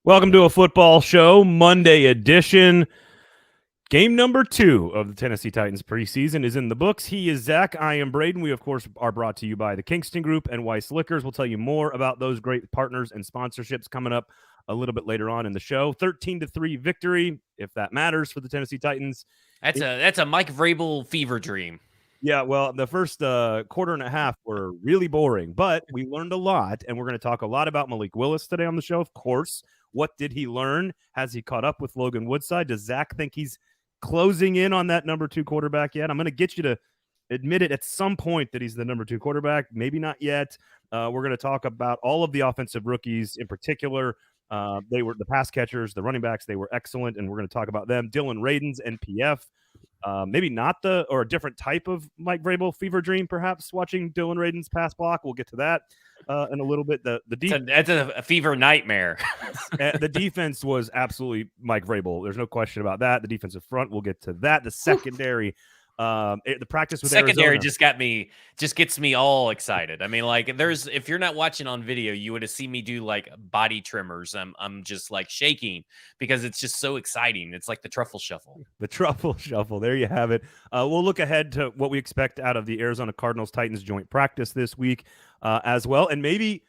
Welcome to a football show, Monday edition. Game number 2 of the Tennessee Titans preseason is in the books. He is Zach. I am Braden. We, of course, are brought to you by the Kingston Group and Weiss Liquors. We'll tell you more about those great partners and sponsorships coming up a little bit later on in the show. 13-3 victory, if that matters, for the Tennessee Titans. That's a Mike Vrabel fever dream. Yeah, well, the first quarter and a half were really boring, but we learned a lot, and we're going to talk a lot about Malik Willis today on the show, of course. What did he learn? Has he caught up with Logan Woodside? Does Zach think he's closing in on that number 2 quarterback yet? I'm going to get you to admit it at some point that he's the number 2 quarterback. Maybe not yet. We're going to talk about all of the offensive rookies in particular. They were the pass catchers, the running backs. They were excellent, and we're going to talk about them. Dillon Radunz, NPF. Maybe not or a different type of Mike Vrabel fever dream, perhaps, watching Dillon Radunz pass block. We'll get to that in a little bit. That's a fever nightmare. The defense was absolutely Mike Vrabel. There's no question about that. The defensive front, we'll get to that. The secondary, the practice with secondary Arizona just gets me all excited. I mean, like, if you're not watching on video, you would have seen me do like body tremors. I'm just like shaking because it's just so exciting. It's like the truffle shuffle. The truffle shuffle. There you have it. We'll look ahead to what we expect out of the Arizona Cardinals Titans joint practice this week as well, and maybe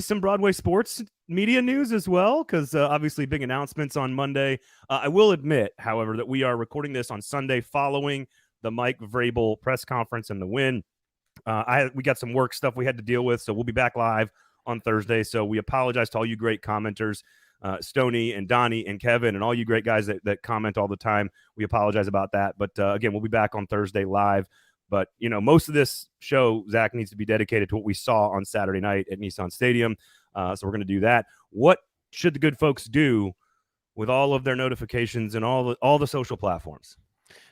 some Broadway sports media news as well, because obviously big announcements on Monday. I will admit, however, that we are recording this on Sunday following the Mike Vrabel press conference and the win. We got some work stuff we had to deal with, so we'll be back live on Thursday. So we apologize to all you great commenters, Stoney and Donnie and Kevin and all you great guys that comment all the time. We apologize about that. But again, we'll be back on Thursday live. But, you know, most of this show, Zach, needs to be dedicated to what we saw on Saturday night at Nissan Stadium. So we're going to do that. What should the good folks do with all of their notifications and all the social platforms?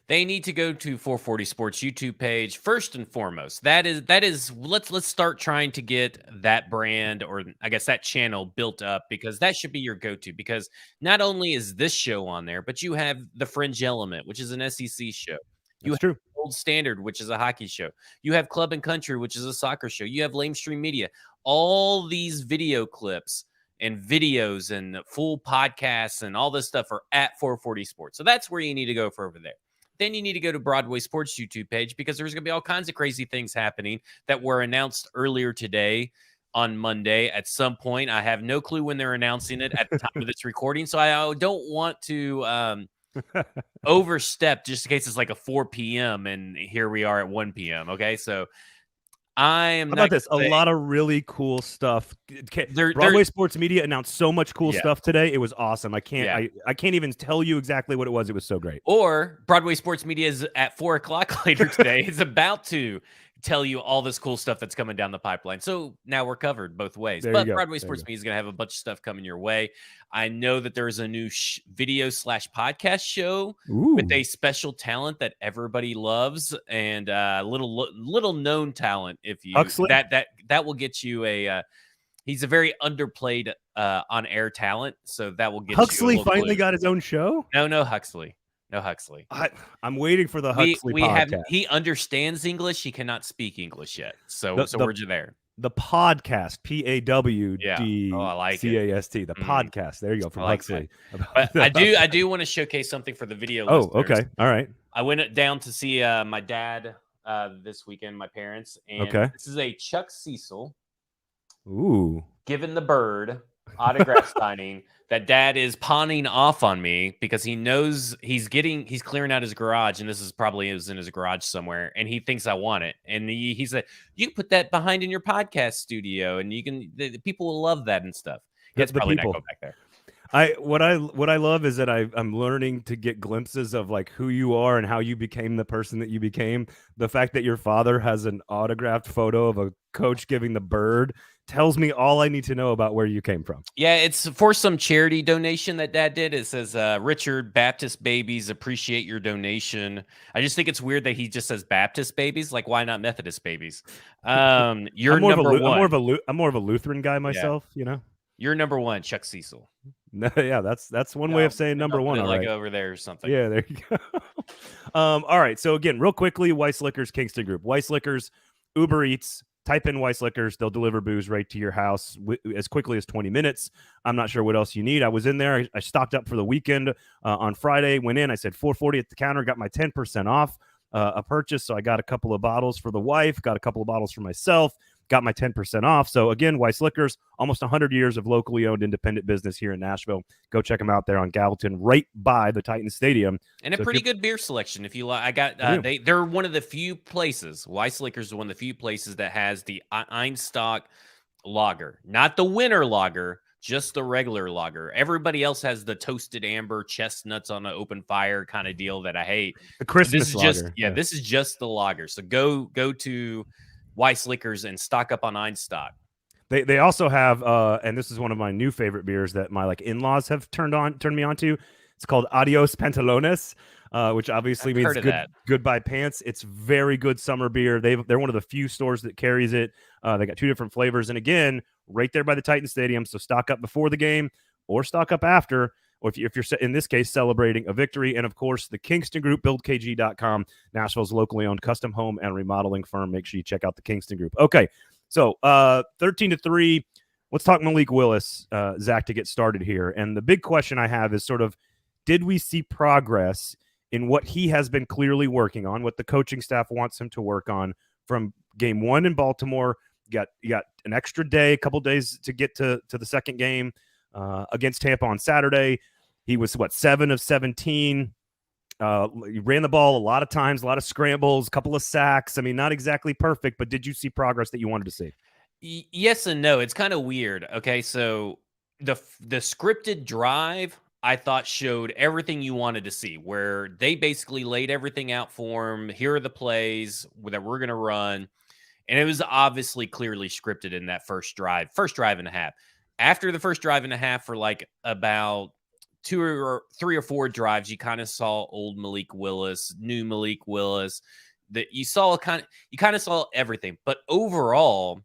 They need to go to 440 Sports YouTube page first and foremost. That is let's start trying to get that brand, or I guess that channel, built up, because that should be your go-to. Because not only is this show on there, but you have the Fringe Element, which is an SEC show. You have Gold Standard, which is a hockey show. You have Club and Country, which is a soccer show. You have Lamestream Media. All these video clips and videos and full podcasts and all this stuff are at 440 Sports. So that's where you need to go for over there. Then you need to go to Broadway Sports YouTube page, because there's going to be all kinds of crazy things happening that were announced earlier today on Monday at some point. I have no clue when they're announcing it at the time of this recording, so I don't want to overstep just in case it's like a 4 p.m. and here we are at 1 p.m. Okay, so I am How about this? A lot of really cool stuff. Broadway Sports Media announced so much cool stuff today. It was awesome. I can't even tell you exactly what it was. It was so great. Or Broadway Sports Media is at 4:00 later today. It's about to tell you all this cool stuff that's coming down the pipeline. So now we're covered both ways. But Broadway Sports Media is going to have a bunch of stuff coming your way. I know that there is a new video/podcast show with a special talent that everybody loves, and little known talent. If you Huxley? that will get you a. He's a very underplayed on-air talent, so that will get Huxley you. Finally got his own show? No Huxley. No Huxley. I'm waiting for the Huxley podcast. He understands English. He cannot speak English yet. So we're there. The podcast, PAWDCAST. I like it. The podcast. There you go, from Huxley. But I do want to showcase something for the video listeners. Okay. All right. I went down to see my dad this weekend, my parents. And this is a Chuck Cecil. Ooh. Given the bird autograph signing that Dad is pawning off on me, because he knows he's clearing out his garage, and this is probably in his garage somewhere, and he thinks I want it. And he said, you can put that behind in your podcast studio, and the people will love that and stuff. That's probably not go back there. What I love is that I'm learning to get glimpses of like who you are and how you became the person that you became. The fact that your father has an autographed photo of a coach giving the bird tells me all I need to know about where you came from. Yeah, it's for some charity donation that Dad did. It says, Richard, Baptist Babies, appreciate your donation. I just think it's weird that he just says Baptist Babies. Like, why not Methodist Babies? You're number one. I'm more of a Lutheran guy myself, you know. You're number one, Chuck Cecil. No, yeah, that's one way of saying number one. Like over there or something. Yeah, there you go. All right. So again, real quickly, Weiss Liquors, Kingston Group. Weiss Liquors, Uber Eats, type in Weiss Liquors. They'll deliver booze right to your house as quickly as 20 minutes. I'm not sure what else you need. I was in there. I stocked up for the weekend on Friday, went in. I said $4.40 at the counter, got my 10% off a purchase. So I got a couple of bottles for the wife, got a couple of bottles for myself, got my 10% off. So again, Weiss Liquors, almost 100 years of locally owned independent business here in Nashville. Go check them out there on Gallatin, right by the Titans Stadium. And a pretty good beer selection. If you like, I got they're one of the few places. Weiss Liquors is one of the few places that has the Einstock lager, not the winter lager, just the regular lager. Everybody else has the toasted amber chestnuts on an open fire kind of deal that I hate. The Christmas this is lager. Just this is just the lager. So go to Weiss Liquors and stock up on Einstock. They also have and this is one of my new favorite beers that my in-laws have turned me on to. It's called Adios Pantalones, which obviously means goodbye pants. It's very good summer beer. They're one of the few stores that carries it. They got 2 different flavors, and again, right there by the Titan Stadium. So stock up before the game or stock up after, or if you're in this case celebrating a victory. And of course, the Kingston Group, buildkg.com, Nashville's locally owned custom home and remodeling firm. Make sure you check out the Kingston Group. Okay, so 13-3. Let's talk Malik Willis, Zach, to get started here. And the big question I have is sort of, did we see progress in what he has been clearly working on, what the coaching staff wants him to work on from game 1 in Baltimore? You got an extra day, a couple days to get to the second game against Tampa on Saturday. He was, 7 of 17. He ran the ball a lot of times, a lot of scrambles, a couple of sacks. I mean, not exactly perfect, but did you see progress that you wanted to see? Yes and no. It's kind of weird. Okay, so the scripted drive, I thought, showed everything you wanted to see, where they basically laid everything out for him. Here are the plays that we're going to run. And it was obviously clearly scripted in that first drive and a half. After the first drive and a half, for about 2 or 3 or 4 drives, you kind of saw old Malik Willis, new Malik Willis. That you kind of saw everything. But overall,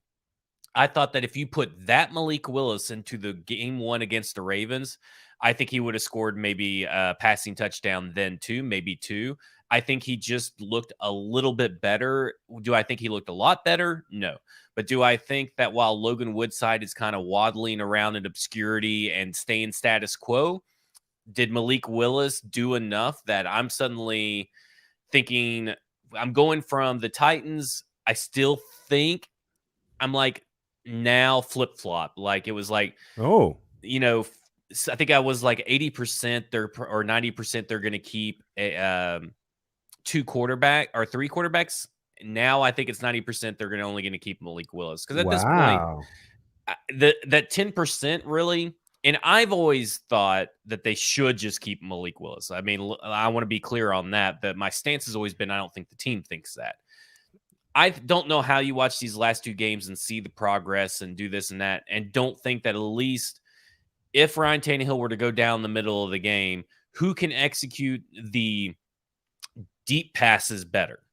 I thought that if you put that Malik Willis into the game 1 against the Ravens, I think he would have scored maybe a passing touchdown, then 2, maybe 2. I think he just looked a little bit better. Do I think he looked a lot better? No. But do I think that while Logan Woodside is kind of waddling around in obscurity and staying status quo, did Malik Willis do enough that I'm suddenly thinking I'm going from the Titans? I still think I'm now flip-flop. It was I think I was 80% or 90% they're going to keep 3 quarterbacks. Now I think it's 90% they're only going to keep Malik Willis, because at this point, that 10% really. And I've always thought that they should just keep Malik Willis. I mean, I want to be clear on that. That my stance has always been, I don't think the team thinks that. I don't know how you watch these last 2 games and see the progress and do this and that, and don't think that at least if Ryan Tannehill were to go down the middle of the game, who can execute the deep passes better?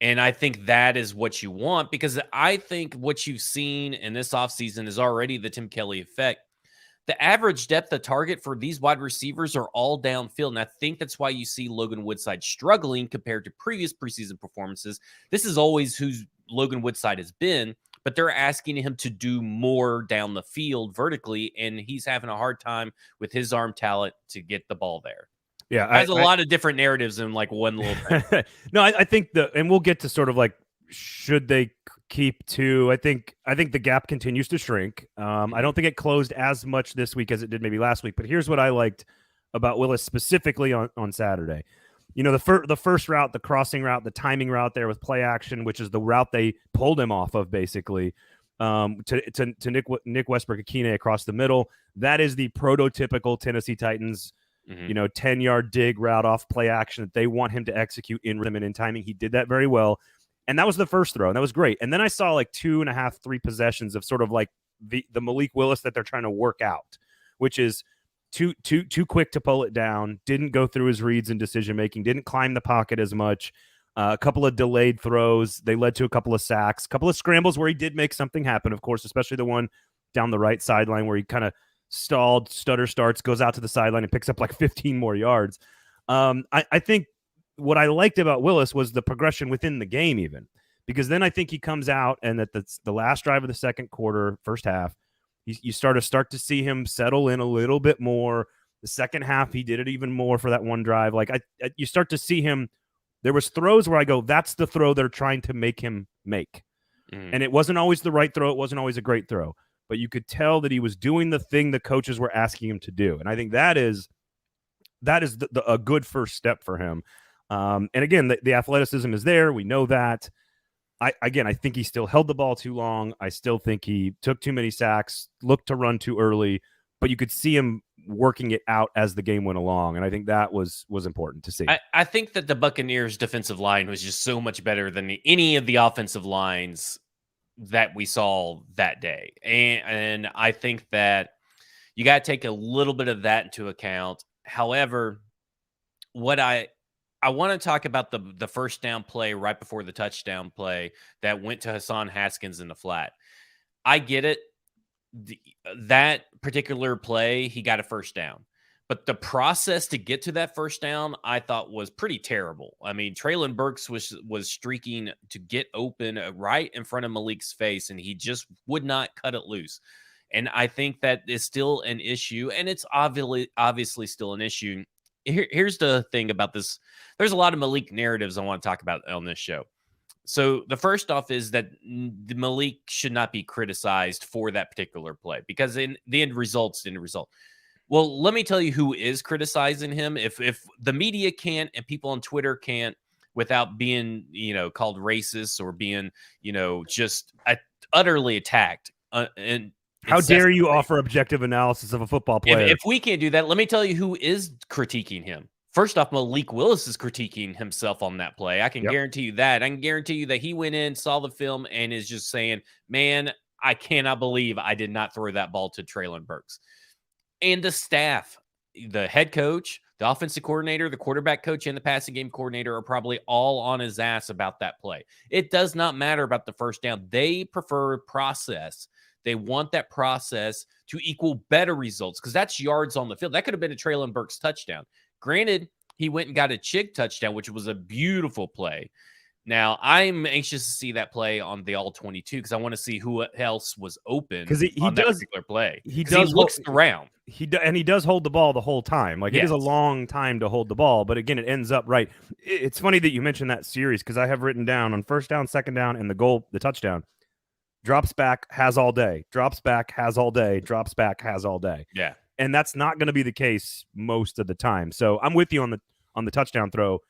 And I think that is what you want, because I think what you've seen in this offseason is already the Tim Kelly effect. The average depth of target for these wide receivers are all downfield, and I think that's why you see Logan Woodside struggling compared to previous preseason performances. This is always who Logan Woodside has been, but they're asking him to do more down the field vertically, and he's having a hard time with his arm talent to get the ball there. Yeah, has a lot of different narratives in one little thing. No, I think and we'll get to sort of should they keep 2? I think the gap continues to shrink. I don't think it closed as much this week as it did maybe last week. But here's what I liked about Willis specifically on Saturday. The first route, the crossing route, the timing route there with play action, which is the route they pulled him off of basically, to Nick Westbrook-Akine across the middle. That is the prototypical Tennessee Titans 10-yard dig route off play action that they want him to execute in rhythm and in timing. He did that very well. And that was the first throw, and that was great. And then I saw 2.5, 3 possessions of sort of the Malik Willis that they're trying to work out, which is too quick to pull it down, didn't go through his reads and decision-making, didn't climb the pocket as much, a couple of delayed throws. They led to a couple of sacks, a couple of scrambles where he did make something happen, of course, especially the one down the right sideline where he kind of stalled, stutter starts, goes out to the sideline and picks up 15 more yards. I think what I liked about Willis was the progression within the game even, because then I think he comes out and at the last drive of the second quarter, first half, you start to see him settle in a little bit more. The second half, he did it even more for that one drive. Like you start to see him. There was throws where I go, that's the throw they're trying to make him make. And it wasn't always the right throw. It wasn't always a great throw. But you could tell that he was doing the thing the coaches were asking him to do. And I think that is a good first step for him. And again, the athleticism is there. We know that. I think he still held the ball too long. I still think he took too many sacks, looked to run too early. But you could see him working it out as the game went along. And I think that was important to see. I think that the Buccaneers defensive line was just so much better than any of the offensive lines that we saw that day. And I think that you got to take a little bit of that into account. However, what I want to talk about the first down play right before the touchdown play that went to Hassan Haskins in the flat. I get it. That particular play, he got a first down. But the process to get to that first down, I thought was pretty terrible. I mean, Treylon Burks was streaking to get open right in front of Malik's face, and he just would not cut it loose. And I think that is still an issue, and it's obviously still an issue. Here's the thing about this. There's a lot of Malik narratives I want to talk about on this show. So the first off is that Malik should not be criticized for that particular play because in the end results didn't result. Well, let me tell you who is criticizing him. If the media can't and people on Twitter can't without being, called racist or being, just utterly attacked. And how dare you offer objective analysis of a football player? If we can't do that, let me tell you who is critiquing him. First off, Malik Willis is critiquing himself on that play. I can guarantee you that. I can guarantee you that he went in, saw the film, and is just saying, man, I cannot believe I did not throw that ball to Treylon Burks. And the staff, the head coach, the offensive coordinator, the quarterback coach, and the passing game coordinator are probably all on his ass about that play. It does not matter about the first down. They prefer process. They want that process to equal better results because that's yards on the field. That could have been a Treylon Burks touchdown. Granted, he went and got a Chig touchdown, which was a beautiful play. Now, I'm anxious to see that play on the all-22 because I want to see who else was open on that particular play. He looks around. He does hold the ball the whole time. Like, It is a long time to hold the ball, but again, it ends up right. It's funny that you mentioned that series because I have written down on first down, second down, and the touchdown. Drops back, has all day. Drops back, has all day. Drops back, has all day. Yeah. And that's not going to be the case most of the time. So I'm with you on the touchdown throw.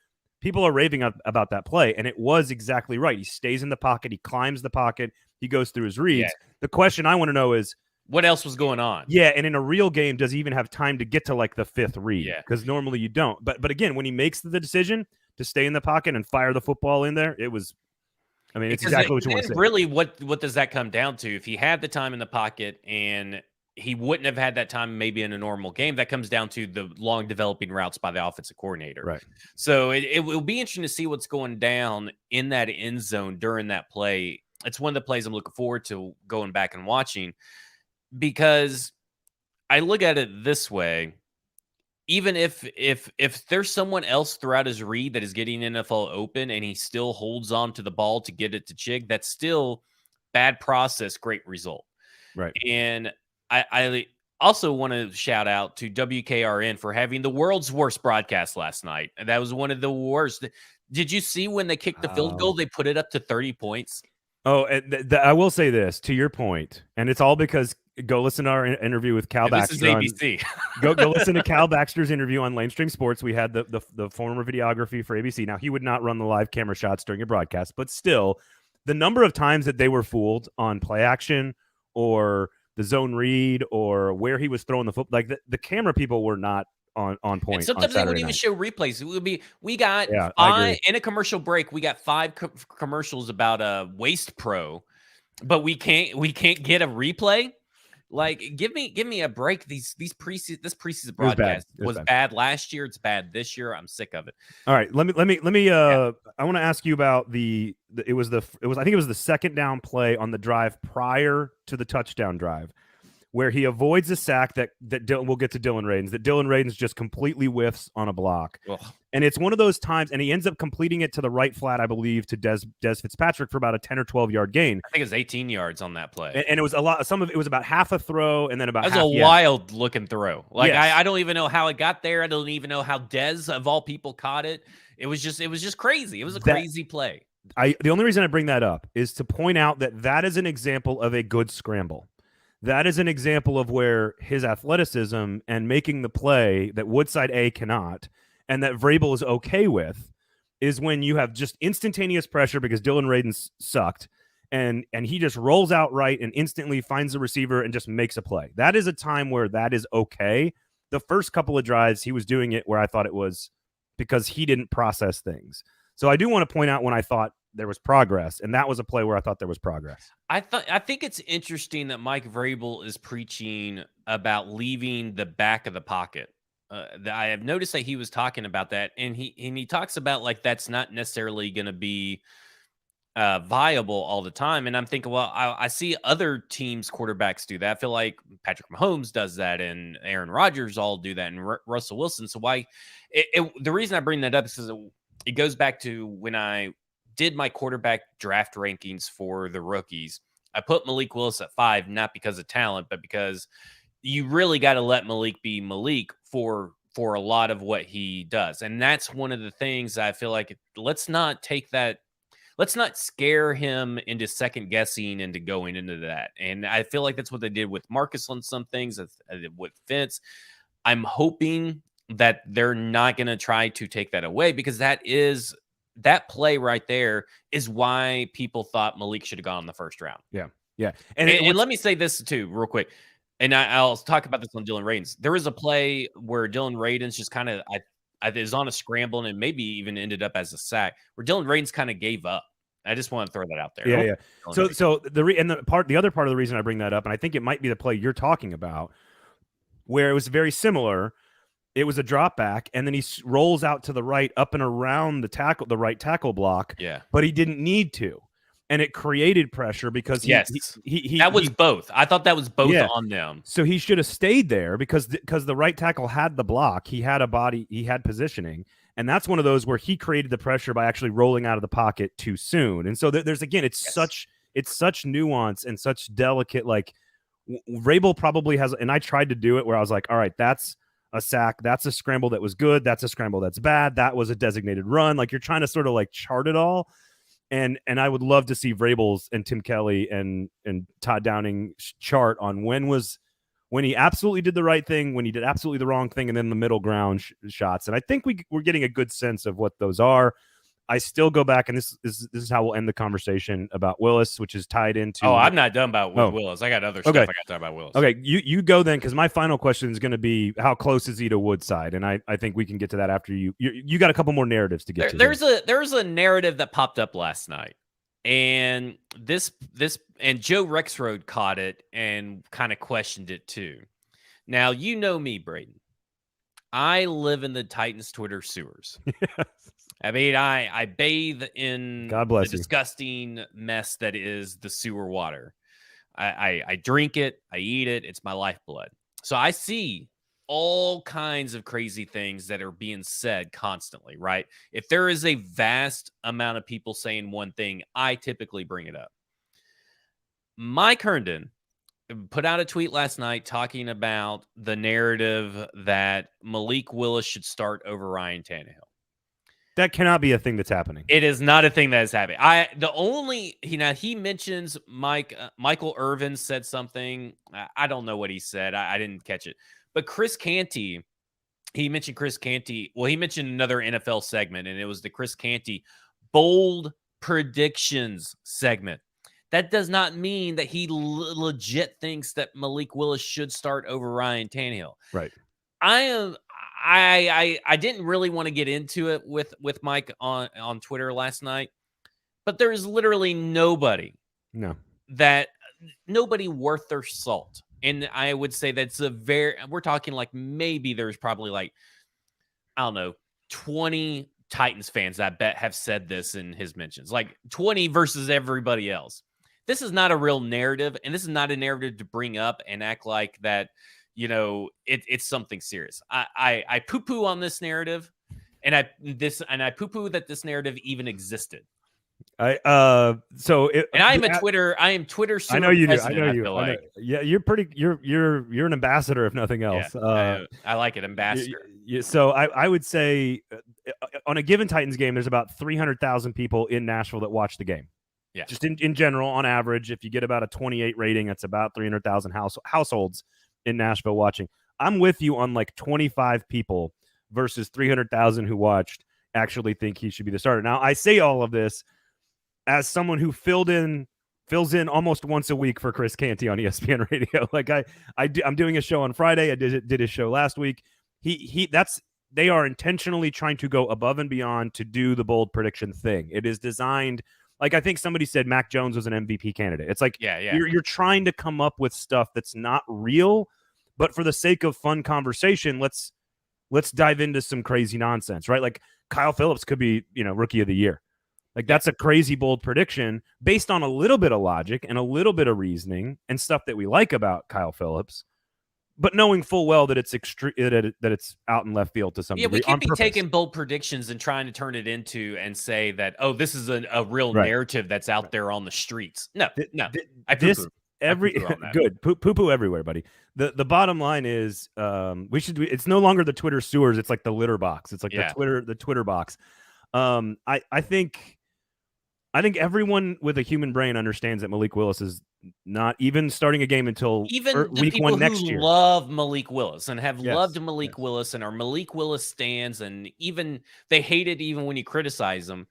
People are raving about that play, and it was exactly right. He stays in the pocket. He climbs the pocket. He goes through his reads. Yeah. The question I want to know is, what else was going on? Yeah, and in a real game, does he even have time to get to like the fifth read? Yeah. Because normally you don't. But again, when he makes the decision to stay in the pocket and fire the football in there, it's exactly what you want to say. Really, what does that come down to? If he had the time in the pocket and he wouldn't have had that time maybe in a normal game, that comes down to the long developing routes by the offensive coordinator. Right. So it will be interesting to see what's going down in that end zone during that play. It's one of the plays I'm looking forward to going back and watching because I look at it this way. Even if there's someone else throughout his read that is getting NFL open and he still holds on to the ball to get it to Chig, that's still bad process, great result. Right. And I also want to shout out to WKRN for having the world's worst broadcast last night. And that was one of the worst. Did you see when they kicked the field goal, they put it up to 30 points? Oh, I will say this to your point, and it's all because go listen to our interview with Cal Baxter. This is ABC. Go listen to Cal Baxter's interview on Lamestream Sports. We had the former videography for ABC. Now, he would not run the live camera shots during a broadcast, but still, the number of times that they were fooled on play action or the zone read or where he was throwing the football, like the camera people were not on point. And sometimes they wouldn't even show replays. It would be in a commercial break. We got 5 commercials about a Waste Pro, but we can't get a replay. Like, give me a break. This preseason broadcast was bad last year. It's bad this year. I'm sick of it. All right, let me. I want to ask you about I think it was the second down play on the drive prior to the touchdown drive, where he avoids a sack that we'll get to Dillon Radunz, that Dillon Radunz just completely whiffs on a block. Ugh. And it's one of those times, and he ends up completing it to the right flat, I believe, to Des Fitzpatrick for about a 10 or 12-yard gain. I think it was 18 yards on that play. And it was a lot. Some of it was about half a throw, and then about that half. was a wild-looking throw. Like, yes. I don't even know how it got there. I don't even know how Dez, of all people, caught it. It was just crazy. It was a crazy play. The only reason I bring that up is to point out that is an example of a good scramble. That is an example of where his athleticism and making the play that Woodside A cannot, and that Vrabel is okay with, is when you have just instantaneous pressure because Dillon Radunz sucked, and he just rolls out right and instantly finds the receiver and just makes a play. That is a time where that is okay. The first couple of drives, he was doing it where I thought it was because he didn't process things. So I do want to point out when I thought there was progress, and that was a play where I thought there was progress. I think it's interesting that Mike Vrabel is preaching about leaving the back of the pocket. I have noticed that he was talking about that, and he talks about like that's not necessarily going to be viable all the time. And I'm thinking, well, I see other teams' quarterbacks do that. I feel like Patrick Mahomes does that, and Aaron Rodgers all do that, and Russell Wilson. So why? The reason I bring that up is because it goes back to when I did my quarterback draft rankings for the rookies. I put Malik Willis at 5, not because of talent, but because you really got to let Malik be Malik for a lot of what he does. And that's one of the things I feel like let's not scare him into second guessing into going into that. And I feel like that's what they did with Marcus on some things, with Fitz. I'm hoping that they're not going to try to take that away, because that play right there is why people thought Malik should have gone in the first round. Yeah. And let me say this too, real quick. And I'll talk about this on Dillon Radunz. There was a play where Dillon Radunz just kind of is on a scramble and maybe even ended up as a sack, where Dillon Radunz kind of gave up. I just want to throw that out there. Yeah. So the other part of the reason I bring that up, and I think it might be the play you're talking about, where it was very similar. It was a drop back, and then he rolls out to the right, up and around the right tackle block. Yeah, but he didn't need to, and it created pressure because that was both. I thought that was both on them. So he should have stayed there because the right tackle had the block, he had a body, he had positioning, and that's one of those where he created the pressure by actually rolling out of the pocket too soon. And so there's again, it's such nuance and such delicate. Like Vrabel probably has, and I tried to do it where I was like, all right, that's a sack, that's a scramble that was good, that's a scramble that's bad, that was a designated run. Like you're trying to sort of like chart it all. And I would love to see Vrabel's and Tim Kelly and Todd Downing chart on when he absolutely did the right thing, when he did absolutely the wrong thing, and then the middle ground shots. And I think we're getting a good sense of what those are. I still go back, and this is how we'll end the conversation about Willis, which is tied into. Oh, I'm not done about Willis. I got other stuff I got to talk about Willis. Okay, you go then, because my final question is going to be how close is he to Woodside, and I think we can get to that after you got a couple more narratives to get to. There's a narrative that popped up last night, and this and Joe Rexrode caught it and kind of questioned it too. Now you know me, Braden. I live in the Titans Twitter sewers. Yes. I mean, I bathe in the disgusting mess that is the sewer water. I drink it. I eat it. It's my lifeblood. So I see all kinds of crazy things that are being said constantly, right? If there is a vast amount of people saying one thing, I typically bring it up. Mike Herndon put out a tweet last night talking about the narrative that Malik Willis should start over Ryan Tannehill. That cannot be a thing that's happening. It is not a thing that is happening. He mentions Michael Irvin said something. I don't know what he said. I didn't catch it. But Chris Canty, he mentioned Chris Canty. Well, he mentioned another NFL segment, and it was the Chris Canty bold predictions segment. That does not mean that he legit thinks that Malik Willis should start over Ryan Tannehill. Right. I didn't really want to get into it with Mike on Twitter last night, but there's literally nobody worth their salt. And I would say we're talking like maybe there's probably like, I don't know, 20 Titans fans I bet have said this in his mentions, like 20 versus everybody else. this is not a real narrative, and this is not a narrative to bring up and act like that, it's something serious. I poo-poo on this narrative, and I poo-poo that this narrative even existed. I am Twitter I know you do. president, I know you. feel like. Yeah, you're an ambassador if nothing else. Yeah, I like it, ambassador. So I would say on a given Titans game, there's about 300,000 people in Nashville that watch the game. Yeah. Just in general, on average, if you get about a 28 rating, it's about 300,000 households in Nashville watching. I'm with you on like 25 people versus 300,000 who watched actually think he should be the starter. Now, I say all of this as someone who fills in almost once a week for Chris Canty on ESPN Radio. Like I'm doing a show on Friday. I did his show last week. They are intentionally trying to go above and beyond to do the bold prediction thing. It is designed, like I think somebody said Mac Jones was an MVP candidate. It's like you're trying to come up with stuff that's not real, but for the sake of fun conversation, let's dive into some crazy nonsense, right? Like Kyle Phillips could be, rookie of the year. Like that's a crazy bold prediction based on a little bit of logic and a little bit of reasoning and stuff that we like about Kyle Phillips, but knowing full well that it's that it's out in left field to some degree. We can't be taking bold predictions and trying to turn it into and say that, oh, this is a real narrative that's out there on the streets. No. I poo-poo. Good poo-poo everywhere, buddy. The bottom line is it's no longer the Twitter sewers. It's like the litter box. It's like the Twitter box. I think everyone with a human brain understands that Malik Willis is not even starting a game until week 1 next year. Love Malik Willis and have loved Malik Willis and are Malik Willis stands, and even they hate it even when you criticize them.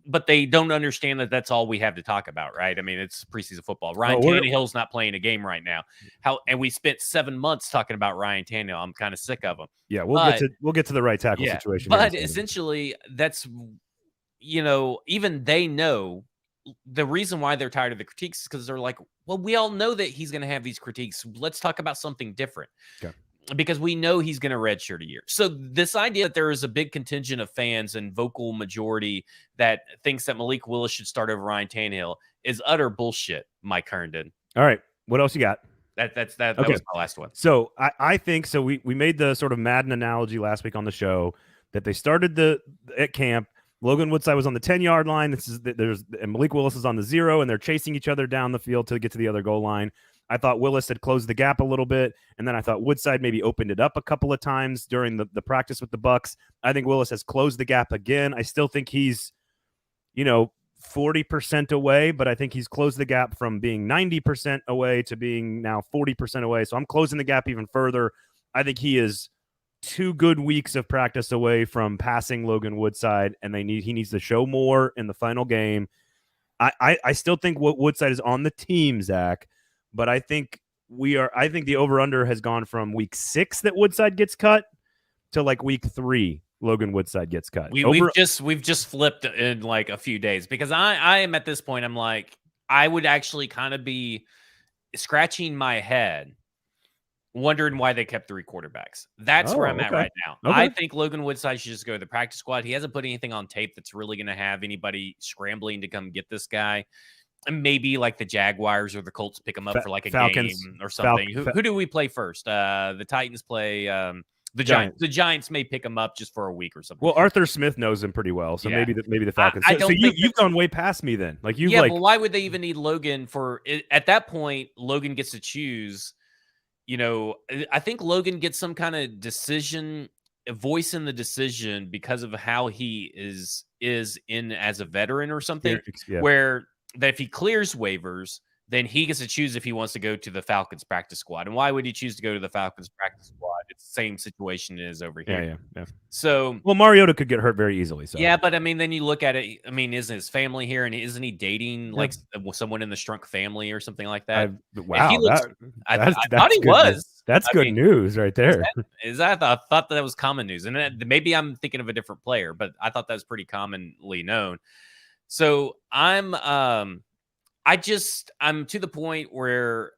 But they don't understand that that's all we have to talk about, right? I mean, it's preseason football. Ryan Tannehill's not playing a game right now. And we spent 7 months talking about Ryan Tannehill. I'm kind of sick of him. Yeah, we'll get to the right tackle situation. But essentially, that's even they know the reason why they're tired of the critiques is because they're like, well, we all know that he's going to have these critiques. Let's talk about something different. Okay. Because we know he's going to redshirt a year. So this idea that there is a big contingent of fans and vocal majority that thinks that Malik Willis should start over Ryan Tannehill is utter bullshit, Mike Herndon. All right. What else you got? That was my last one. So I think so. We made the sort of Madden analogy last week on the show that they started at camp. Logan Woodside was on the 10-yard line. And Malik Willis is on the 0, and they're chasing each other down the field to get to the other goal line. I thought Willis had closed the gap a little bit, and then I thought Woodside maybe opened it up a couple of times during the practice with the Bucs. I think Willis has closed the gap again. I still think he's, 40% away, but I think he's closed the gap from being 90% away to being now 40% away. So I'm closing the gap even further. I think he is 2 good weeks of practice away from passing Logan Woodside, and he needs to show more in the final game. I still think Woodside is on the team, Zach, but I think the over-under has gone from week 6 that Woodside gets cut to like week 3 Logan Woodside gets cut. We've just flipped in like a few days, because I am at this point, I'm like, I would actually kind of be scratching my head wondering why they kept 3 quarterbacks. That's where I'm at right now. Okay. I think Logan Woodside should just go to the practice squad. He hasn't put anything on tape that's really going to have anybody scrambling to come get this guy. And maybe like the Jaguars or the Colts pick him up for like a Falcons, game or something. Who do we play first? The Titans play the Giants. The Giants may pick him up just for a week or something. Well, Arthur Smith knows him pretty well, so maybe the Falcons. So you've gone way past me then. Like well, why would they even need Logan for it? At that point? Logan gets to choose. I think Logan gets some kind of a voice in the decision because of how he is in as a veteran or something. Yeah. Where that if he clears waivers, then he gets to choose if he wants to go to the Falcons practice squad. And why would he choose to go to the Falcons practice squad? It's the same situation it is over here. Yeah. So, well, Mariota could get hurt very easily. So yeah, but I mean, then you look at it. I mean, isn't his family here, and isn't he dating like someone in the Strunk family or something like that? Wow, I thought he was. That's good news right there. I thought that was common news, and maybe I'm thinking of a different player, but I thought that was pretty commonly known. So I'm to the point where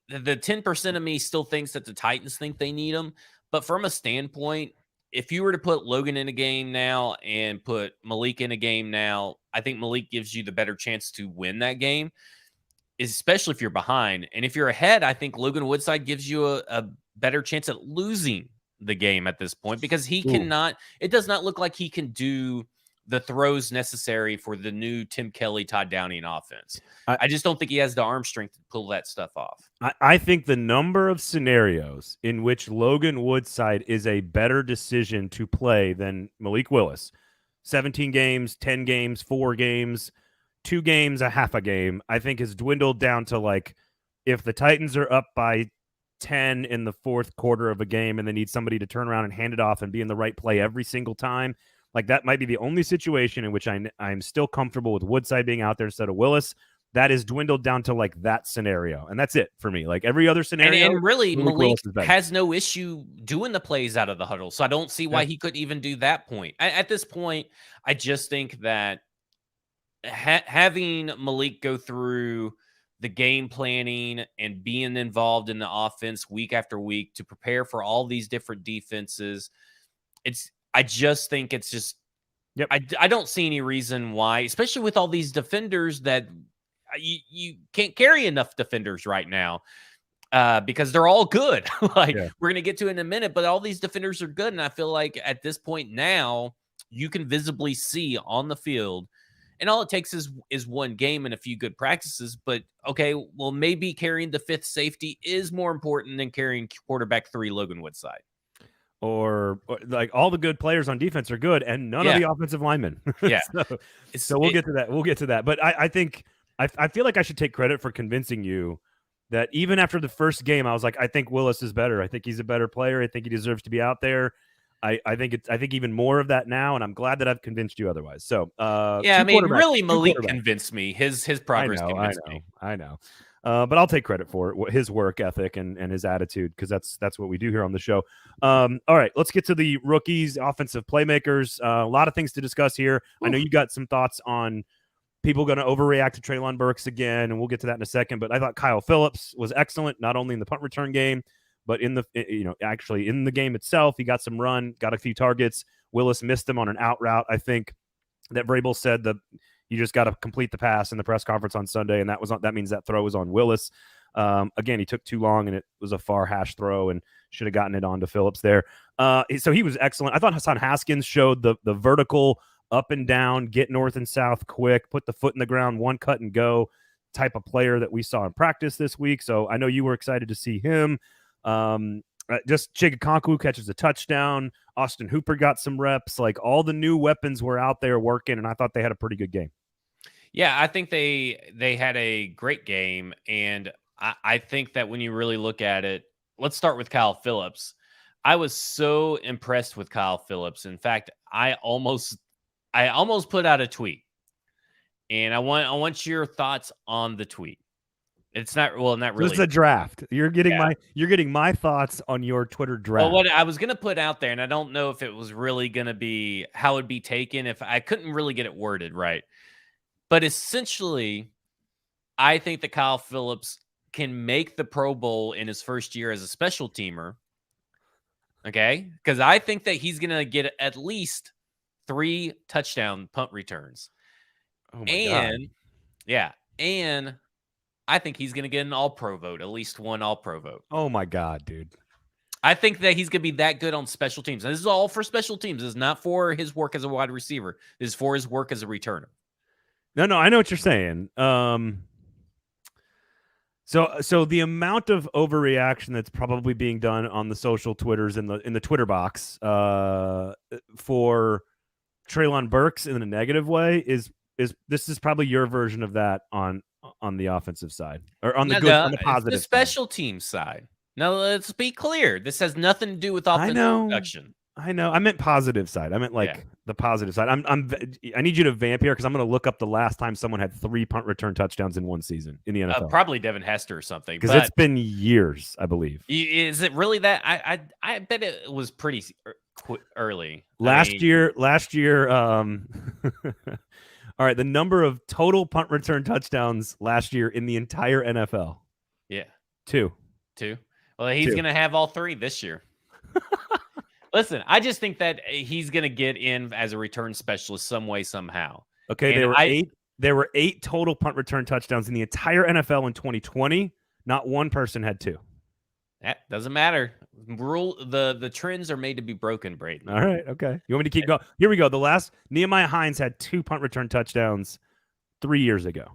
the 10% of me still thinks that the Titans think they need him. But from a standpoint, if you were to put Logan in a game now and put Malik in a game now, I think Malik gives you the better chance to win that game, especially if you're behind. And if you're ahead, I think Logan Woodside gives you a better chance at losing the game at this point, because he cannot, it does not look like he can do the throws necessary for the new Tim Kelly, Todd Downing offense. I just don't think he has the arm strength to pull that stuff off. I think the number of scenarios in which Logan Woodside is a better decision to play than Malik Willis, 17 games, 10 games, 4 games, 2 games, a half a game, I think has dwindled down to like, if the Titans are up by 10 in the fourth quarter of a game and they need somebody to turn around and hand it off and be in the right play every single time, like that might be the only situation in which I'm still comfortable with Woodside being out there instead of Willis. That is dwindled down to like that scenario. And that's it for me. Like every other scenario. And really, Malik has no issue doing the plays out of the huddle. So I don't see why he couldn't even do that point. At this point, I just think that having Malik go through the game planning and being involved in the offense week after week to prepare for all these different defenses, I just think it's just, I don't see any reason why, especially with all these defenders that you can't carry enough defenders right now because they're all good. We're going to get to it in a minute, but all these defenders are good. And I feel like at this point now, you can visibly see on the field, and all it takes is one game and a few good practices. But okay, well, maybe carrying the fifth safety is more important than carrying quarterback 3 Logan Woodside. Or like all the good players on defense are good, and none of the offensive linemen. So we'll get to that. We'll get to that. But I think I feel like I should take credit for convincing you that even after the first game, I was like, I think Willis is better. I think he's a better player. I think he deserves to be out there. I think even more of that now, and I'm glad that I've convinced you otherwise. So I mean, really, Malik convinced me. His progress convinced me. I know. But I'll take credit for it, his work ethic and his attitude, because that's what we do here on the show. All right, let's get to the rookies, offensive playmakers. A lot of things to discuss here. I know you got some thoughts on people going to overreact to Treylon Burks again, and we'll get to that in a second. But I thought Kyle Phillips was excellent, not only in the punt return game, but actually in the game itself. He got some run, got a few targets. Willis missed him on an out route. I think that Vrabel said that you just got to complete the pass in the press conference on Sunday, and that means that throw was on Willis. Again, he took too long, and it was a far hash throw, and should have gotten it on to Phillips there. So he was excellent. I thought Hassan Haskins showed the vertical up and down, get north and south quick, put the foot in the ground, one cut and go type of player that we saw in practice this week. So I know you were excited to see him. Just Chigakonku catches a touchdown. Austin Hooper got some reps. Like all the new weapons were out there working, and I thought they had a pretty good game. Yeah, I think they had a great game, and I think that when you really look at it, let's start with Kyle Phillips. I was so impressed with Kyle Phillips. In fact, I almost put out a tweet, and I want your thoughts on the tweet. It's not really. This is a draft. You're getting my thoughts on your Twitter draft. Well, what I was going to put out there, and I don't know if it was really going to be how it would be taken, if I couldn't really get it worded right. But essentially, I think that Kyle Phillips can make the Pro Bowl in his first year as a special teamer. Okay? Because I think that he's going to get at least 3 touchdown punt returns. Oh my God. Yeah. And I think he's going to get an all-pro vote, at least one all-pro vote. Oh, my God, dude. I think that he's going to be that good on special teams. And this is all for special teams. This is not for his work as a wide receiver. This is for his work as a returner. No, I know what you're saying. So the amount of overreaction that's probably being done on the social Twitters in the Twitter box for Treylon Burks in a negative way is probably your version of that on the offensive side, or on the on the positive, the special team side. Now let's be clear. This has nothing to do with offensive production. I know. I meant positive side. I meant the positive side. I need you to vamp here because I'm going to look up the last time someone had 3 punt return touchdowns in one season in the NFL. Probably Devin Hester or something. Because it's been years, I believe. Is it really that? I bet it was pretty early. Last year. All right, the number of total punt return touchdowns last year in the entire NFL. Yeah. 2. Well, he's going to have all 3 this year. Listen, I just think that he's going to get in as a return specialist some way, somehow. Okay, And there were 8 total punt return touchdowns in the entire NFL in 2020. Not one person had 2. That doesn't matter. The trends are made to be broken, Braden. All right, okay. You want me to keep going? Here we go. The last Nehemiah Hines had 2 punt return touchdowns 3 years ago.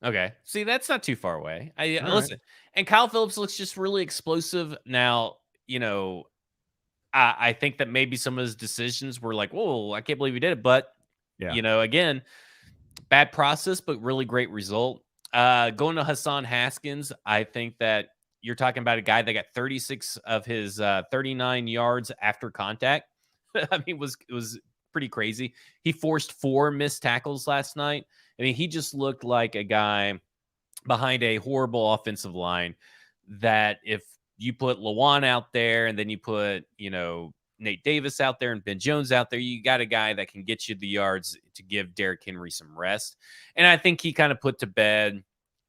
Okay. See, that's not too far away. All Listen, and Kyle Phillips looks just really explosive. Now, I think that maybe some of his decisions were like, whoa, I can't believe he did it. But, again, bad process, but really great result. Going to Hassan Haskins, I think that you're talking about a guy that got 36 of his 39 yards after contact. I mean, it was pretty crazy. He forced 4 missed tackles last night. I mean, he just looked like a guy behind a horrible offensive line that if you put Lawan out there and then you put, Nate Davis out there and Ben Jones out there, you got a guy that can get you the yards to give Derrick Henry some rest. And I think he kind of put to bed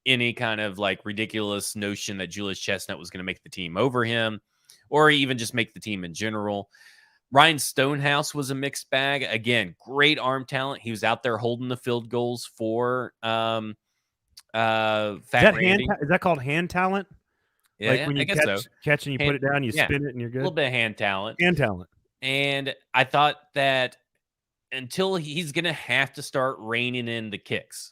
any kind of like ridiculous notion that Julius Chestnut was going to make the team over him or even just make the team in general. Ryan Stonehouse was a mixed bag. Again, great arm talent. He was out there holding the field goals for Fat Randy. Is that called hand talent? Yeah, like when you catch and you put it down, you spin it and you're good? A little bit of hand talent. And I thought that until he's going to have to start reining in the kicks.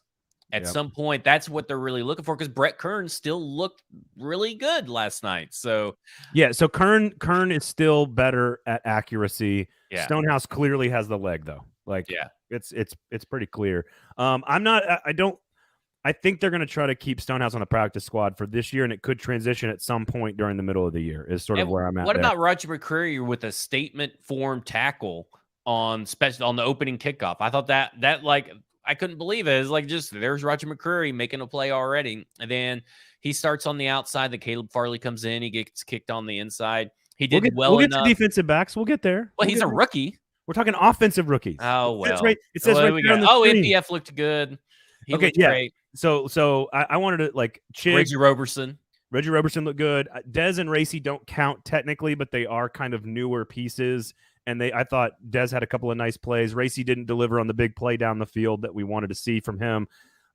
At some point, that's what they're really looking for because Brett Kern still looked really good last night. So so Kern is still better at accuracy. Yeah. Stonehouse clearly has the leg though. It's pretty clear. I think they're going to try to keep Stonehouse on the practice squad for this year, and it could transition at some point during the middle of the year. Is sort of where I'm at. What about Roger McCreary with a statement form tackle on the opening kickoff? I thought that I couldn't believe it. It's like there's Roger McCreary making a play already. And then he starts on the outside. The Caleb Farley comes in. He gets kicked on the inside. He did we'll get enough. To defensive backs. We'll get there. Well, he's a rookie. We're talking offensive rookies. Oh, well. It says right there on the screen. NPF looked good. He looked great. So I wanted to Chig. Reggie Roberson. Reggie Roberson looked good. Dez and Racy don't count technically, but they are kind of newer pieces. And I thought Dez had a couple of nice plays. Racy didn't deliver on the big play down the field that we wanted to see from him.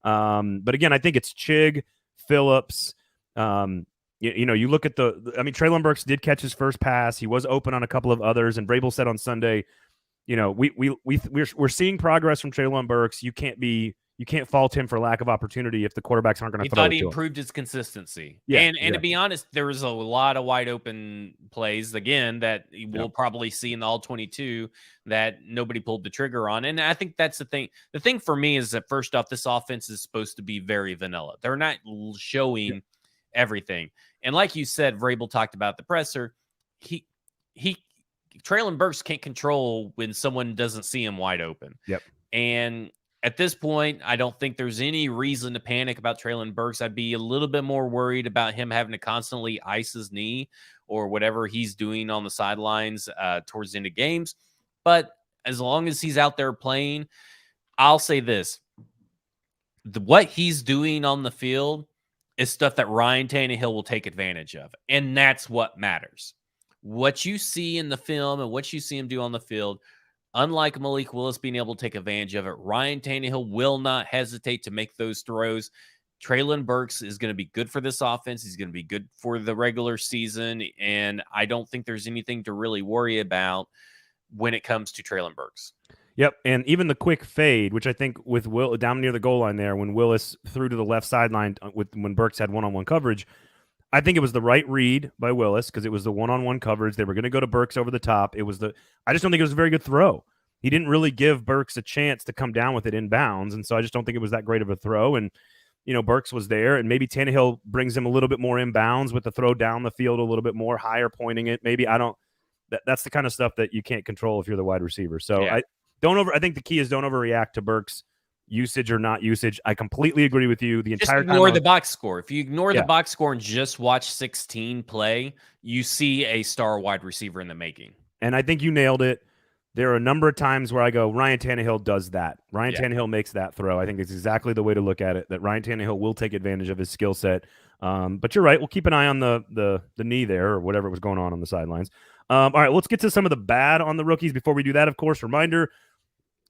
But again, I think it's Chig, Phillips. You look at Treylon Burks did catch his first pass. He was open on a couple of others. And Vrabel said on Sunday, we're seeing progress from Treylon Burks. You can't fault him for lack of opportunity if the quarterbacks aren't going to throw it to him. He improved his consistency. Yeah, and to be honest, there was a lot of wide open plays, again, that we'll probably see in the All-22 that nobody pulled the trigger on. And I think that's the thing. The thing for me is that, first off, this offense is supposed to be very vanilla. They're not showing everything. And like you said, Vrabel talked about the presser. Treylon Burks can't control when someone doesn't see him wide open. Yep. And at this point, I don't think there's any reason to panic about Treylon Burks. I'd be a little bit more worried about him having to constantly ice his knee or whatever he's doing on the sidelines towards the end of games. But as long as he's out there playing, I'll say this. What he's doing on the field is stuff that Ryan Tannehill will take advantage of. And that's what matters. What you see in the film and what you see him do on the field, unlike Malik Willis being able to take advantage of it, Ryan Tannehill will not hesitate to make those throws. Treylon Burks is going to be good for this offense. He's going to be good for the regular season, and I don't think there's anything to really worry about when it comes to Treylon Burks. Yep, and even the quick fade, which I think with Will down near the goal line there, when Willis threw to the left sideline when Burks had one-on-one coverage, I think it was the right read by Willis because it was the one-on-one coverage. They were going to go to Burks over the top. I just don't think it was a very good throw. He didn't really give Burks a chance to come down with it in bounds, and so I just don't think it was that great of a throw. And Burks was there, and maybe Tannehill brings him a little bit more in bounds with the throw down the field a little bit more, higher pointing it. Maybe that's the kind of stuff that you can't control if you're the wide receiver. So I think the key is don't overreact to Burks' usage or not usage. I completely agree with you. The entire time. Ignore the box score. If you ignore the box score and just watch 16 play, you see a star wide receiver in the making. And I think you nailed it. There are a number of times where I go, Ryan Tannehill does that. Ryan Tannehill makes that throw. I think it's exactly the way to look at it, that Ryan Tannehill will take advantage of his skill set. But you're right. We'll keep an eye on the knee there or whatever was going on the sidelines. All right, let's get to some of the bad on the rookies. Before we do that, of course, reminder,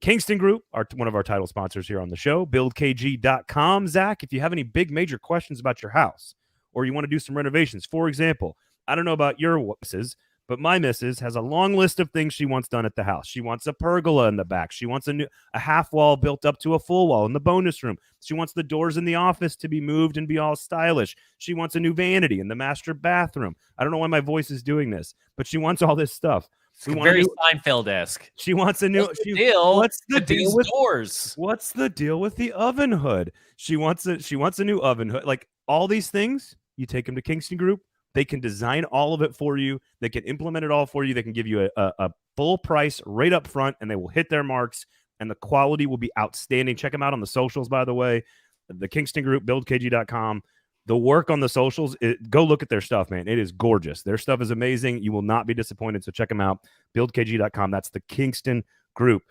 Kingston Group, one of our title sponsors here on the show, buildkg.com. Zach, if you have any big major questions about your house or you want to do some renovations, for example, I don't know about your missus, but my missus has a long list of things she wants done at the house. She wants a pergola in the back. She wants a half wall built up to a full wall in the bonus room. She wants the doors in the office to be moved and be all stylish. She wants a new vanity in the master bathroom. I don't know why my voice is doing this, but she wants all this stuff. We want very Seinfeld-esque. She wants a new What's the deal. What's the deal with doors? What's the deal with the oven hood? She wants a new oven hood. Like all these things, you take them to Kingston Group. They can design all of it for you. They can implement it all for you. They can give you a full price right up front, and they will hit their marks, and the quality will be outstanding. Check them out on the socials, by the way. The Kingston Group, buildkg.com. The work on the socials, go look at their stuff, man. It is gorgeous. Their stuff is amazing. You will not be disappointed, so check them out. Buildkg.com. That's the Kingston Group.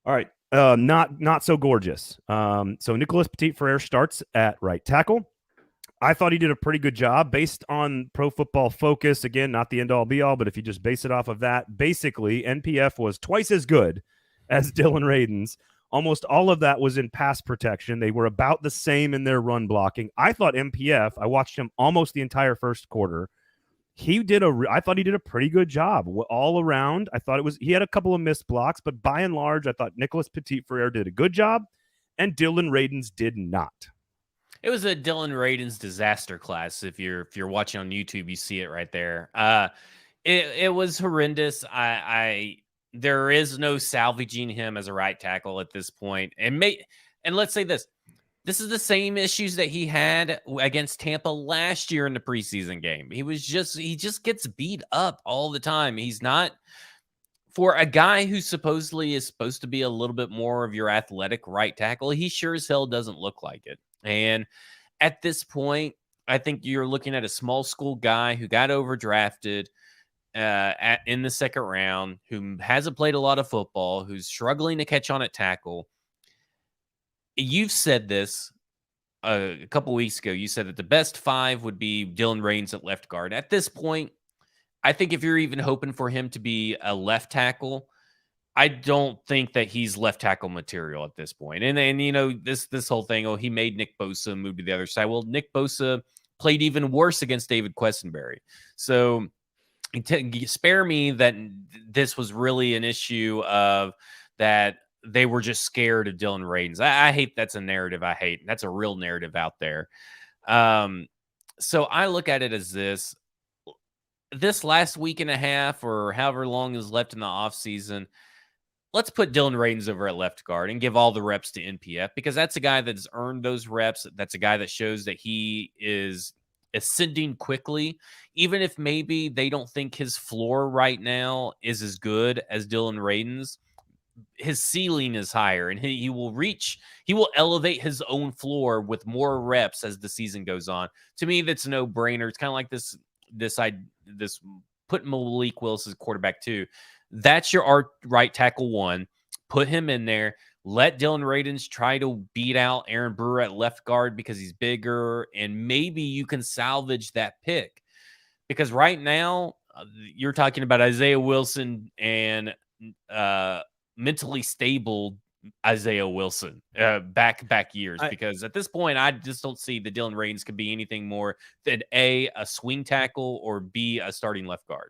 All right, not so gorgeous. So Nicholas Petit-Frere starts at right tackle. I thought he did a pretty good job based on Pro Football Focus. Again, not the end-all, be-all, but if you just base it off of that, basically NPF was twice as good as Dillon Radunz. Almost all of that was in pass protection. They were about the same in their run blocking. I thought MPF, I watched him almost the entire first quarter. I thought he did a pretty good job all around. I thought he had a couple of missed blocks, but by and large, I thought Nicholas Petit-Frere did a good job and Dillon Radunz did not. It was a Dillon Radunz disaster class. If you're watching on YouTube, you see it right there. It was horrendous. There is no salvaging him as a right tackle at this point. And let's say this is the same issues that he had against Tampa last year in the preseason game. He just gets beat up all the time. He's not, for a guy who supposedly is supposed to be a little bit more of your athletic right tackle, he sure as hell doesn't look like it. And at this point, I think you're looking at a small school guy who got overdrafted in the second round, who hasn't played a lot of football, who's struggling to catch on at tackle. You've said this a couple weeks ago. You said that the best 5 would be Dillon Radunz at left guard. At this point, I think if you're even hoping for him to be a left tackle, I don't think that he's left tackle material at this point. And you know, this whole thing, he made Nick Bosa move to the other side. Well, Nick Bosa played even worse against David Questenberry. So spare me that this was really an issue of that they were just scared of Dillon Radunz. I hate that's a narrative I hate. That's a real narrative out there. So I look at it as this last week and a half or however long is left in the offseason, let's put Dillon Radunz over at left guard and give all the reps to NPF, because that's a guy that's earned those reps. That's a guy that shows that he is ascending quickly, even if maybe they don't think his floor right now is as good as Dillon Radunz. His ceiling is higher, and he will elevate his own floor with more reps as the season goes on. To me, that's a no-brainer. It's kind of like this put Malik Willis as quarterback 2. That's your right tackle 1. Put him in there. Let Dillon Radunz try to beat out Aaron Brewer at left guard because he's bigger, and maybe you can salvage that pick. Because right now, you're talking about Isaiah Wilson and mentally stable Isaiah Wilson back years. Because at this point, I just don't see that Dillon Radunz could be anything more than A, swing tackle, or B, a starting left guard.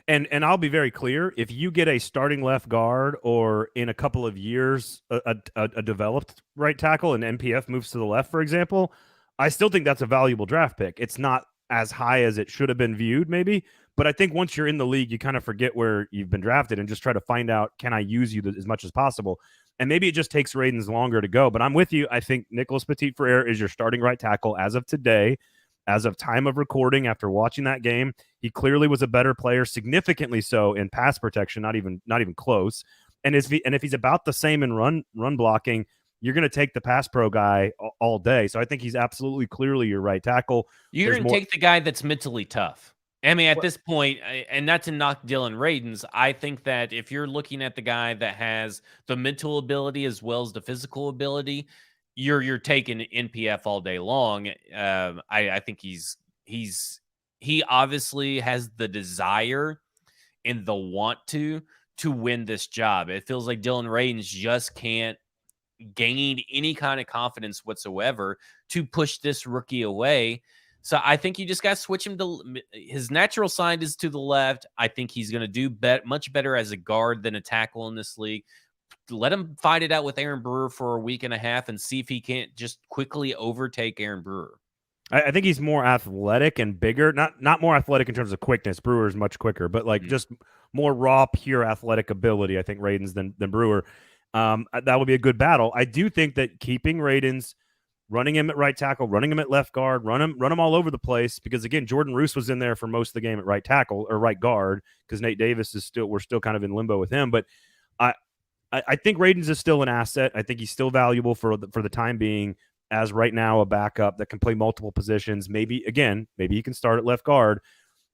And I'll be very clear, if you get a starting left guard or in a couple of years a developed right tackle and NPF moves to the left, for example, I still think that's a valuable draft pick. It's not as high as it should have been viewed maybe, but I think once you're in the league, you kind of forget where you've been drafted and just try to find out, can I use you as much as possible? And maybe it just takes Radunz longer to go, but I'm with you. I think Nicholas Petit-Frere is your starting right tackle as of today. As of time of recording, after watching that game, he clearly was a better player, significantly so in pass protection, not even close. And if he's about the same in run blocking, you're going to take the pass pro guy all day. So I think he's absolutely clearly your right tackle. You're going to take the guy that's mentally tough. I mean, at this point, and not to knock Dillon Radunz, I think that if you're looking at the guy that has the mental ability as well as the physical ability, you're taking NPF all day long. I think he obviously has the desire and the want to win this job. It feels like Dillon Radunz just can't gain any kind of confidence whatsoever to push this rookie away. So I think you just got to switch him to his natural side is to the left. I think he's going to do much better as a guard than a tackle in this league. Let him fight it out with Aaron Brewer for a week and a half and see if he can't just quickly overtake Aaron Brewer. I think he's more athletic and bigger. Not more athletic in terms of quickness. Brewer is much quicker, but like just more raw, pure athletic ability, I think, Radunz than Brewer. That would be a good battle. I do think that keeping Radunz, running him at right tackle, running him at left guard, run him all over the place, because again, Jordan Roos was in there for most of the game at right tackle or right guard, because Nate Davis we're still kind of in limbo with him. But I think Radunz is still an asset. I think he's still valuable for the time being, as right now a backup that can play multiple positions. Maybe he can start at left guard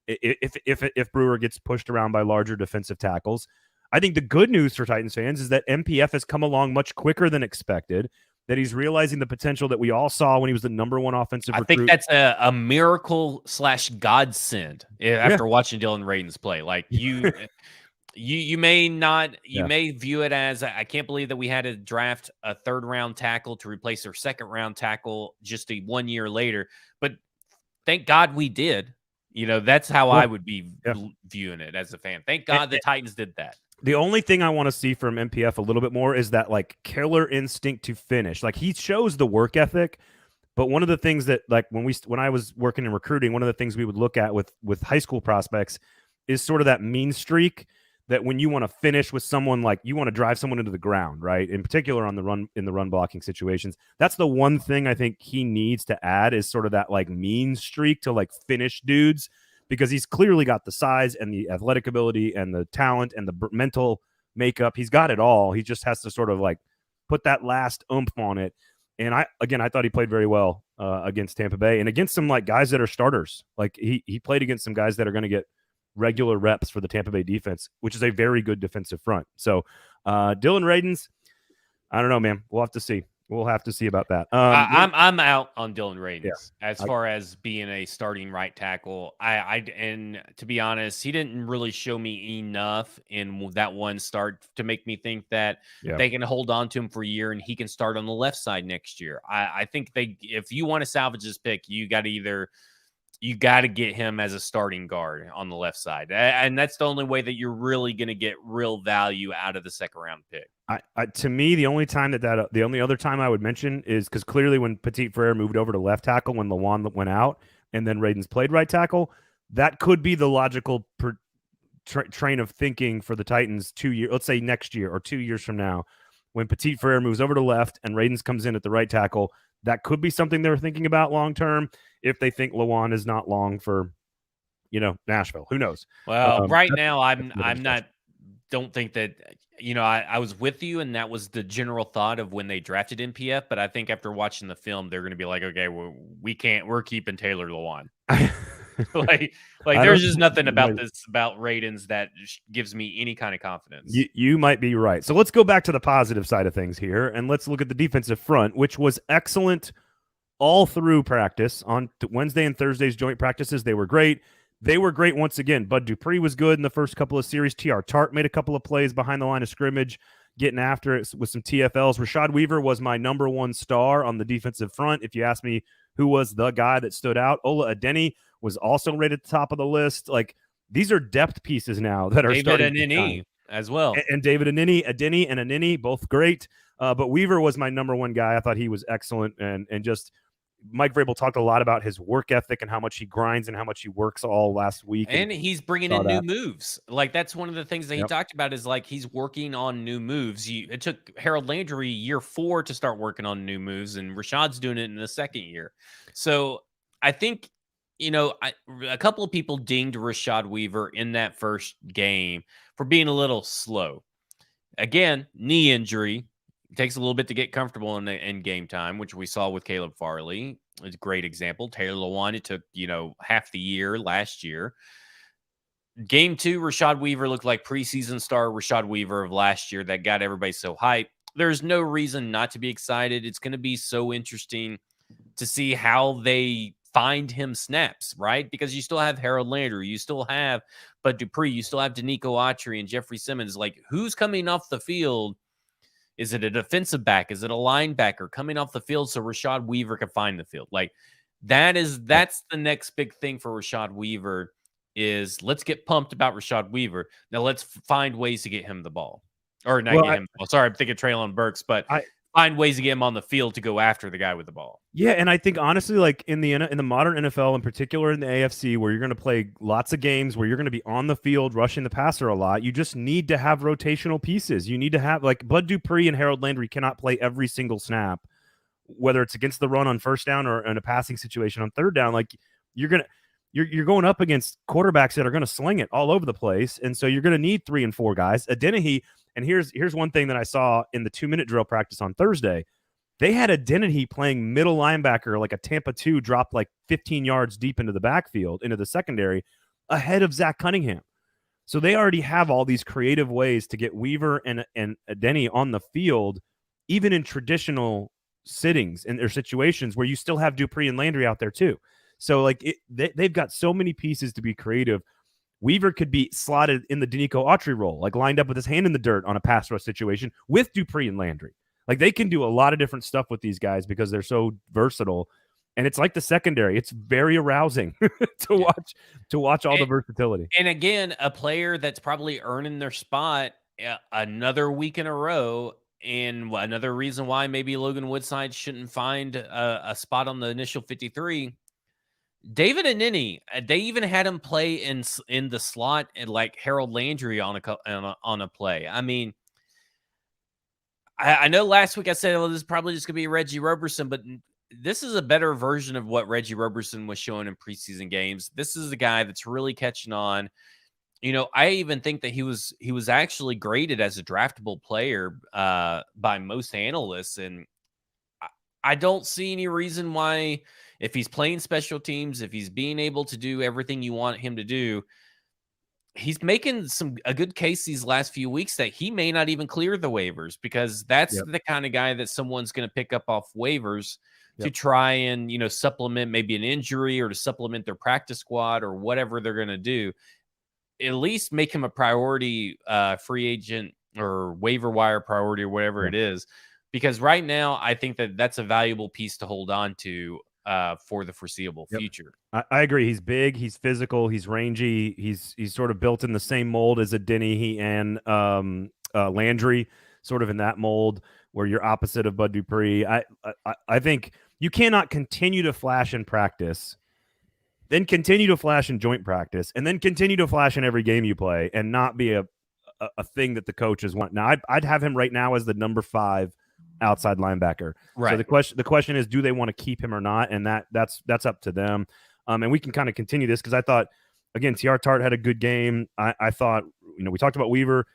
if Brewer gets pushed around by larger defensive tackles. I think the good news for Titans fans is that MPF has come along much quicker than expected, that he's realizing the potential that we all saw when he was the number one offensive recruit. I think that's a miracle / godsend after watching Dillon Radunz play. Like you may not, may view it as, I can't believe that we had to draft a 3rd round tackle to replace our 2nd round tackle just 1 year later. But thank God we did. That's how I would be viewing it as a fan. Thank God the Titans did that. The only thing I want to see from MPF a little bit more is that like killer instinct to finish. Like he shows the work ethic, but one of the things that like when I was working in recruiting, one of the things we would look at with high school prospects is sort of that mean streak, that when you want to finish with someone, like you want to drive someone into the ground, right? In particular on the run blocking situations. That's the one thing I think he needs to add, is sort of that like mean streak to like finish dudes, because he's clearly got the size and the athletic ability and the talent and the mental makeup. He's got it all. He just has to sort of like put that last oomph on it. And I thought he played very well against Tampa Bay and against some like guys that are starters. Like he played against some guys that are going to get regular reps for the Tampa Bay defense, which is a very good defensive front. So Dillon Radunz, I don't know, man. We'll have to see. We'll have to see about that. I'm out on Dillon Radunz as far as being a starting right tackle. And to be honest, he didn't really show me enough in that one start to make me think that they can hold on to him for a year and he can start on the left side next year. I think if you want to salvage this pick, you got to get him as a starting guard on the left side. And that's the only way that you're really going to get real value out of the 2nd round pick. To me, the only other time I would mention is because clearly when Petit Frere moved over to left tackle, when Lawan went out and then Radunz played right tackle, that could be the logical train of thinking for the Titans 2 years, let's say next year or 2 years from now, when Petit Frere moves over to left and Radunz comes in at the right tackle. That could be something they're thinking about long term, if they think Lawan is not long for, Nashville. Who knows? Well, right now don't think that, I was with you, and that was the general thought of when they drafted MPF. But I think after watching the film, they're going to be like, okay, we're keeping Taylor Lewan. like there's just nothing about Radunz that gives me any kind of confidence. You might be right. So let's go back to the positive side of things here, and let's look at the defensive front, which was excellent all through practice. On Wednesday and Thursday's joint practices, they were great. They were great once again. Bud Dupree was good in the first couple of series. T.R. Tart made a couple of plays behind the line of scrimmage, getting after it with some TFLs. Rashad Weaver was my number one star on the defensive front. If you ask me who was the guy that stood out, Ola Adeni was also right at the top of the list. Like, these are depth pieces now that are David Anini as well. And David Adeni and Anini, both great. But Weaver was my number one guy. I thought he was excellent. And just Mike Vrabel talked a lot about his work ethic and how much he grinds and how much he works all last week. And he's bringing in new moves. Like, that's one of the things that he talked about, is like he's working on new moves. It took Harold Landry year 4 to start working on new moves, and Rashad's doing it in the 2nd year. So I think, a couple of people dinged Rashad Weaver in that first game for being a little slow. Again, knee injury. It takes a little bit to get comfortable in game time, which we saw with Caleb Farley. It's a great example. Taylor Lewan, it took, half the year last year. Game 2, Rashad Weaver looked like preseason star Rashad Weaver of last year that got everybody so hyped. There's no reason not to be excited. It's going to be so interesting to see how they find him snaps, right? Because you still have Harold Landry, you still have Bud Dupree, you still have Danico Autry and Jeffrey Simmons. Like, who's coming off the field? Is it a defensive back? Is it a linebacker coming off the field so Rashad Weaver can find the field? Like, that's the next big thing for Rashad Weaver is let's get pumped about Rashad Weaver. Now let's find ways to get him the ball. Or not get him the ball. Sorry, I'm thinking Treylon Burks, but find ways to get him on the field to go after the guy with the ball. Yeah, and I think honestly, like in the modern NFL, in particular in the AFC, where you're going to play lots of games, where you're going to be on the field rushing the passer a lot, you just need to have rotational pieces. You need to have, like, Bud Dupree and Harold Landry cannot play every single snap, whether it's against the run on first down or in a passing situation on third down. Like, you're going up against quarterbacks that are going to sling it all over the place, and so you're going to need 3 and 4 guys. Identity, and here's one thing that I saw in the 2-minute drill practice on Thursday. They had Identity playing middle linebacker, like a Tampa 2 dropped like 15 yards deep into the backfield, into the secondary, ahead of Zach Cunningham. So they already have all these creative ways to get Weaver and Identity on the field, even in traditional sittings and their situations where you still have Dupree and Landry out there too. So like they've got so many pieces to be creative. Weaver could be slotted in the Danico Autry role, like lined up with his hand in the dirt on a pass rush situation with Dupree and Landry. Like, they can do a lot of different stuff with these guys because they're so versatile. And it's like the secondary. It's very arousing to watch all the versatility. And again, a player that's probably earning their spot another week in a row. And another reason why maybe Logan Woodside shouldn't find a spot on the initial 53. David Anini, they even had him play in the slot and like Harold Landry on a play. I mean, I know last week I said, well, this is probably just going to be Reggie Roberson, but this is a better version of what Reggie Roberson was showing in preseason games. This is the guy that's really catching on. You know, I even think that he was actually graded as a draftable player by most analysts, and I don't see any reason why, if he's playing special teams, if he's being able to do everything you want him to do, he's making a good case these last few weeks that he may not even clear the waivers, because that's the kind of guy that someone's going to pick up off waivers to try and, you know, supplement maybe an injury or to supplement their practice squad or whatever they're going to do. At least make him a priority free agent or waiver wire priority or whatever it is. Because right now, I think that that's a valuable piece to hold on to for the foreseeable future. I agree. He's big. He's physical. He's rangy. He's sort of built in the same mold as a Denny and Landry, sort of in that mold where you're opposite of Bud Dupree. I think you cannot continue to flash in practice, then continue to flash in joint practice, and then continue to flash in every game you play and not be a thing that the coaches want. Now, I'd have him right now as the number 5 outside linebacker. Right. So the question is, do they want to keep him or not? And that's up to them. And we can kind of continue this because I thought, again, T.R. Tart had a good game. I thought, you know, we talked about Weaver.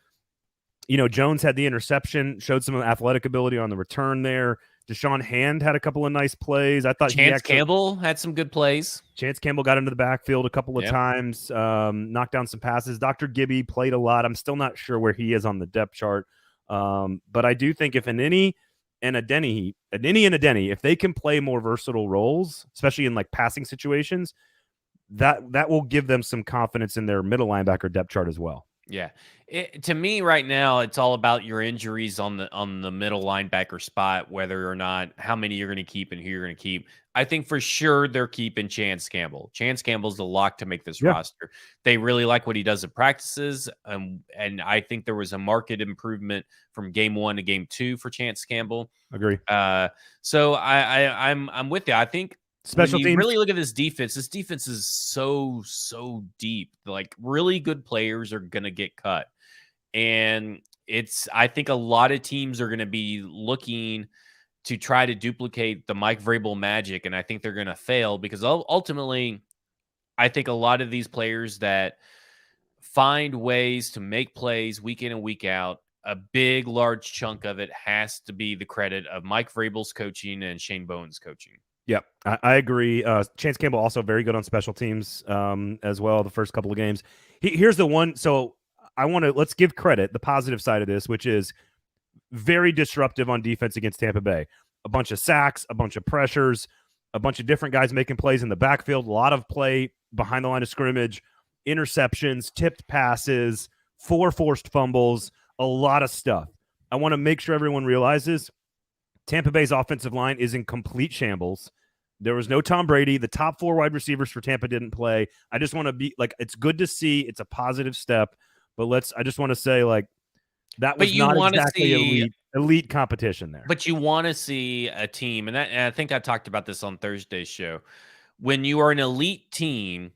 You know, Jones had the interception, showed some athletic ability on the return there. Deshaun Hand had a couple of nice plays. I thought Chance Campbell had some good plays. Chance Campbell got into the backfield a couple of times, knocked down some passes. Dr. Gibby played a lot. I'm still not sure where he is on the depth chart. But I do think if Anini and Adeni, if they can play more versatile roles, especially in like passing situations, that will give them some confidence in their middle linebacker depth chart as well. Yeah. To me right now, it's all about your injuries on the middle linebacker spot, whether or not how many you're going to keep and who you're going to keep. I think for sure they're keeping Chance Campbell. Chance Campbell's the lock to make this roster. They really like what he does at practices. And I think there was a marked improvement from game 1 to game 2 for Chance Campbell. Agree. So I'm with you. I think special teams. Really look at this defense. This defense is so deep. Like, really good players are going to get cut. And I think a lot of teams are going to be looking to try to duplicate the Mike Vrabel magic. And I think they're going to fail because ultimately, I think a lot of these players that find ways to make plays week in and week out, a large chunk of it has to be the credit of Mike Vrabel's coaching and Shane Bowen's coaching. Yep, I agree. Chance Campbell also very good on special teams as well. The first couple of games. Here's the one. So let's give credit, the positive side of this, which is very disruptive on defense against Tampa Bay. A bunch of sacks, a bunch of pressures. a bunch of different guys making plays in the backfield, a lot of play behind the line of scrimmage, interceptions, tipped passes, 4 forced fumbles, a lot of stuff. I want to make sure everyone realizes Tampa Bay's offensive line is in complete shambles. There was no Tom Brady. The top 4 wide receivers for Tampa didn't play. I just want to be like, it's good to see. It's a positive step, but I just want to say, like, that was not exactly elite competition there. But you want to see a team, and I think I talked about this on Thursday's show. When you are an elite team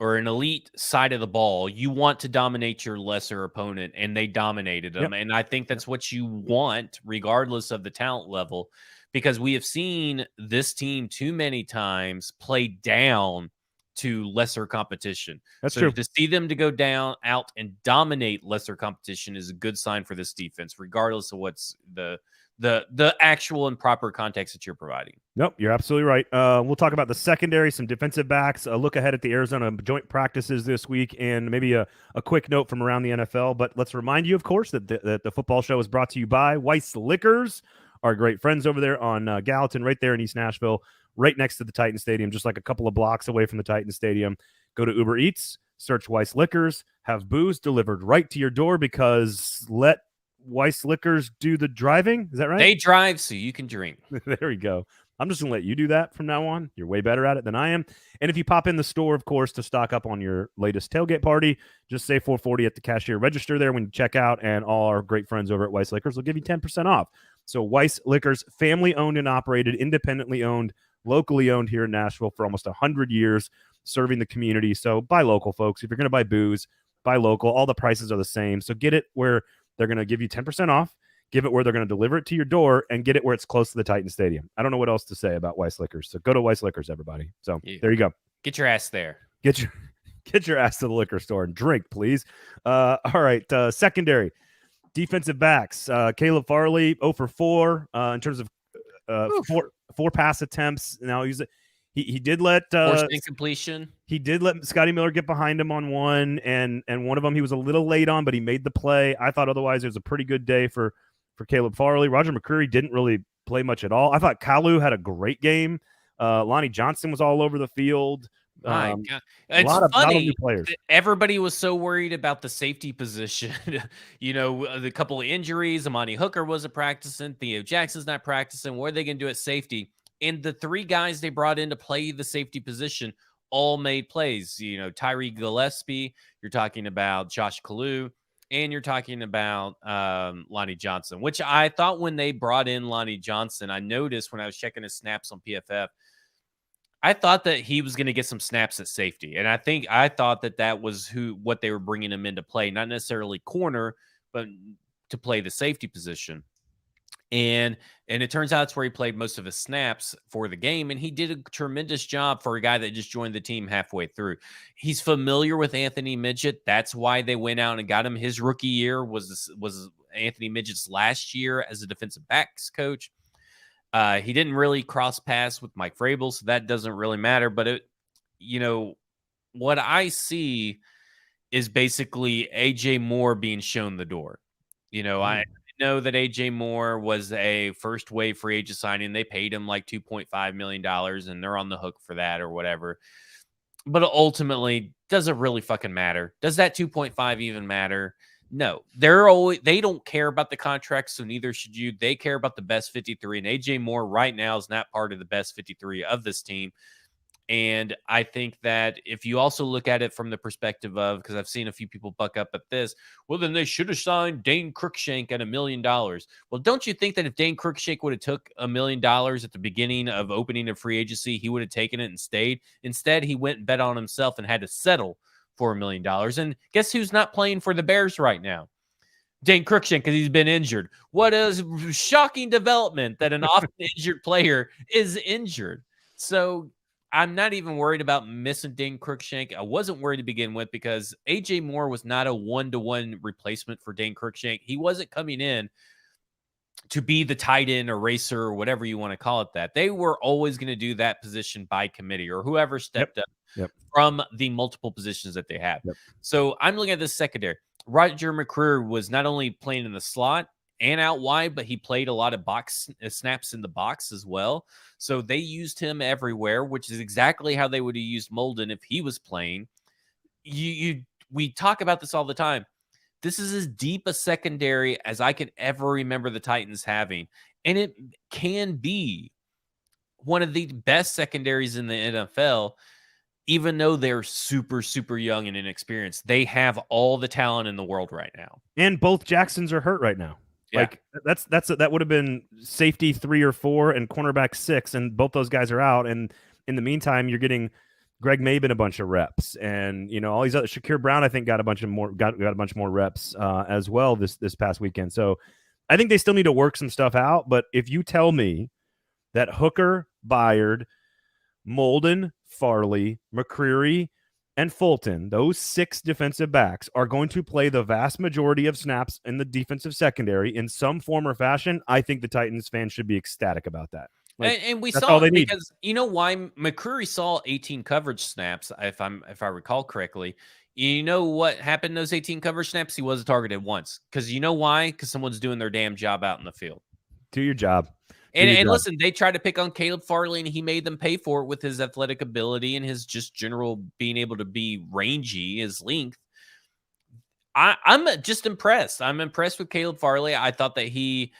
or an elite side of the ball, you want to dominate your lesser opponent, and they dominated them. Yep. And I think that's what you want, regardless of the talent level, because we have seen this team too many times play down to lesser competition. That's true. To see them to go down out and dominate lesser competition is a good sign for this defense, regardless of what's the actual and proper context that you're providing. Nope, you're absolutely right. We'll talk about the secondary, some defensive backs, a look ahead at the Arizona joint practices this week, and maybe a quick note from around the NFL. But let's remind you, of course, that the football show is brought to you by Weiss Liquors, our great friends over there on Gallatin, right there in East Nashville, right next to the Titan Stadium, just like a couple of blocks away from the Titan Stadium. Go to Uber Eats, search Weiss Liquors, have booze delivered right to your door, because let Weiss Liquors do the driving. Is that right? They drive so you can drink. There we go. I'm just going to let you do that from now on. You're way better at it than I am. And if you pop in the store, of course, to stock up on your latest tailgate party, just say 440 at the cashier register there when you check out, and all our great friends over at Weiss Liquors will give you 10% off. So Weiss Liquors, family owned and operated, independently owned, locally owned here in Nashville for almost 100 years, serving the community. So buy local, folks. If you're going to buy booze, buy local. All the prices are the same. So get it where they're going to give you 10% off, give it where they're going to deliver it to your door, and get it where it's close to the Titan Stadium. I don't know what else to say about Weiss Liquors. So go to Weiss Liquors, everybody. So there you go. Get your ass there. Get your ass to the liquor store and drink, please. All right. Secondary. Defensive backs. Caleb Farley, 0 for 4 in terms of four pass attempts. Now he did let forced incompletion. He did let Scotty Miller get behind him on one, and one of them he was a little late on, but he made the play. I thought otherwise it was a pretty good day for Caleb Farley. Roger McCreary didn't really play much at all. I thought Kalu had a great game. Lonnie Johnson was all over the field. My God. A lot of new players. Everybody was so worried about the safety position. The couple of injuries. Amani Hooker wasn't practicing. Theo Jackson's not practicing. What are they going to do at safety? And the 3 guys they brought in to play the safety position all made plays. Tyree Gillespie, you're talking about Josh Kalu, and you're talking about Lonnie Johnson, which I thought when they brought in Lonnie Johnson, I noticed when I was checking his snaps on PFF, I thought that he was going to get some snaps at safety. And I thought that was what they were bringing him into play, not necessarily corner, but to play the safety position. And it turns out it's where he played most of his snaps for the game. And he did a tremendous job for a guy that just joined the team halfway through. He's familiar with Anthony Midget. That's why they went out and got him. His rookie year was Anthony Midget's last year as a defensive backs coach. He didn't really cross paths with Mike Vrabel, so that doesn't really matter. But what I see is basically AJ Moore being shown the door. I know that AJ Moore was a first wave free agent signing. They paid him like $2.5 million, and they're on the hook for that or whatever. But ultimately, does it really fucking matter? Does that 2.5 even matter? No, they don't care about the contract, so neither should you. They care about the best 53, and AJ Moore right now is not part of the best 53 of this team. And I think that if you also look at it from the perspective of, because I've seen a few people buck up at this, well, then they should have signed Dane Cruikshank at $1 million. Well, don't you think that if Dane Cruikshank would have took $1 million at the beginning of opening a free agency, he would have taken it and stayed? Instead, he went and bet on himself and had to settle for $1 million. And guess who's not playing for the Bears right now? Dane Cruikshank, because he's been injured. What a shocking development that an often injured player is injured. So I'm not even worried about missing Dane Cruikshank. I wasn't worried to begin with because AJ Moore was not a one-to-one replacement for Dane Cruikshank. He wasn't coming in to be the tight end or racer or whatever you want to call it that. They were always going to do that position by committee or whoever stepped up from the multiple positions that they have. So I'm looking at this secondary. Roger McCreary was not only playing in the slot, and out wide, but he played a lot of box snaps in the box as well. So they used him everywhere, which is exactly how they would have used Molden if he was playing. We talk about this all the time. This is as deep a secondary as I can ever remember the Titans having. And it can be one of the best secondaries in the NFL, even though they're super, super young and inexperienced. They have all the talent in the world right now. And both Jacksons are hurt right now. Yeah. Like that would have been safety 3 or 4 and cornerback 6, and both those guys are out. And in the meantime, you're getting Greg Maben a bunch of reps, and all these other Shakir Brown, I think, got a bunch more reps as well this past weekend. So I think they still need to work some stuff out. But if you tell me that Hooker, Byard, Molden, Farley, McCreary, and Fulton, those 6 defensive backs, are going to play the vast majority of snaps in the defensive secondary in some form or fashion, I think the Titans fans should be ecstatic about that. Like, and we saw it because you know why McCreary saw 18 coverage snaps, if I recall correctly. You know what happened in those 18 coverage snaps? He wasn't targeted once. Because you know why? Because someone's doing their damn job out in the field. Do your job. And listen, they tried to pick on Caleb Farley, and he made them pay for it with his athletic ability and his just general being able to be rangy, his length. I'm just impressed. I'm impressed with Caleb Farley. I thought that he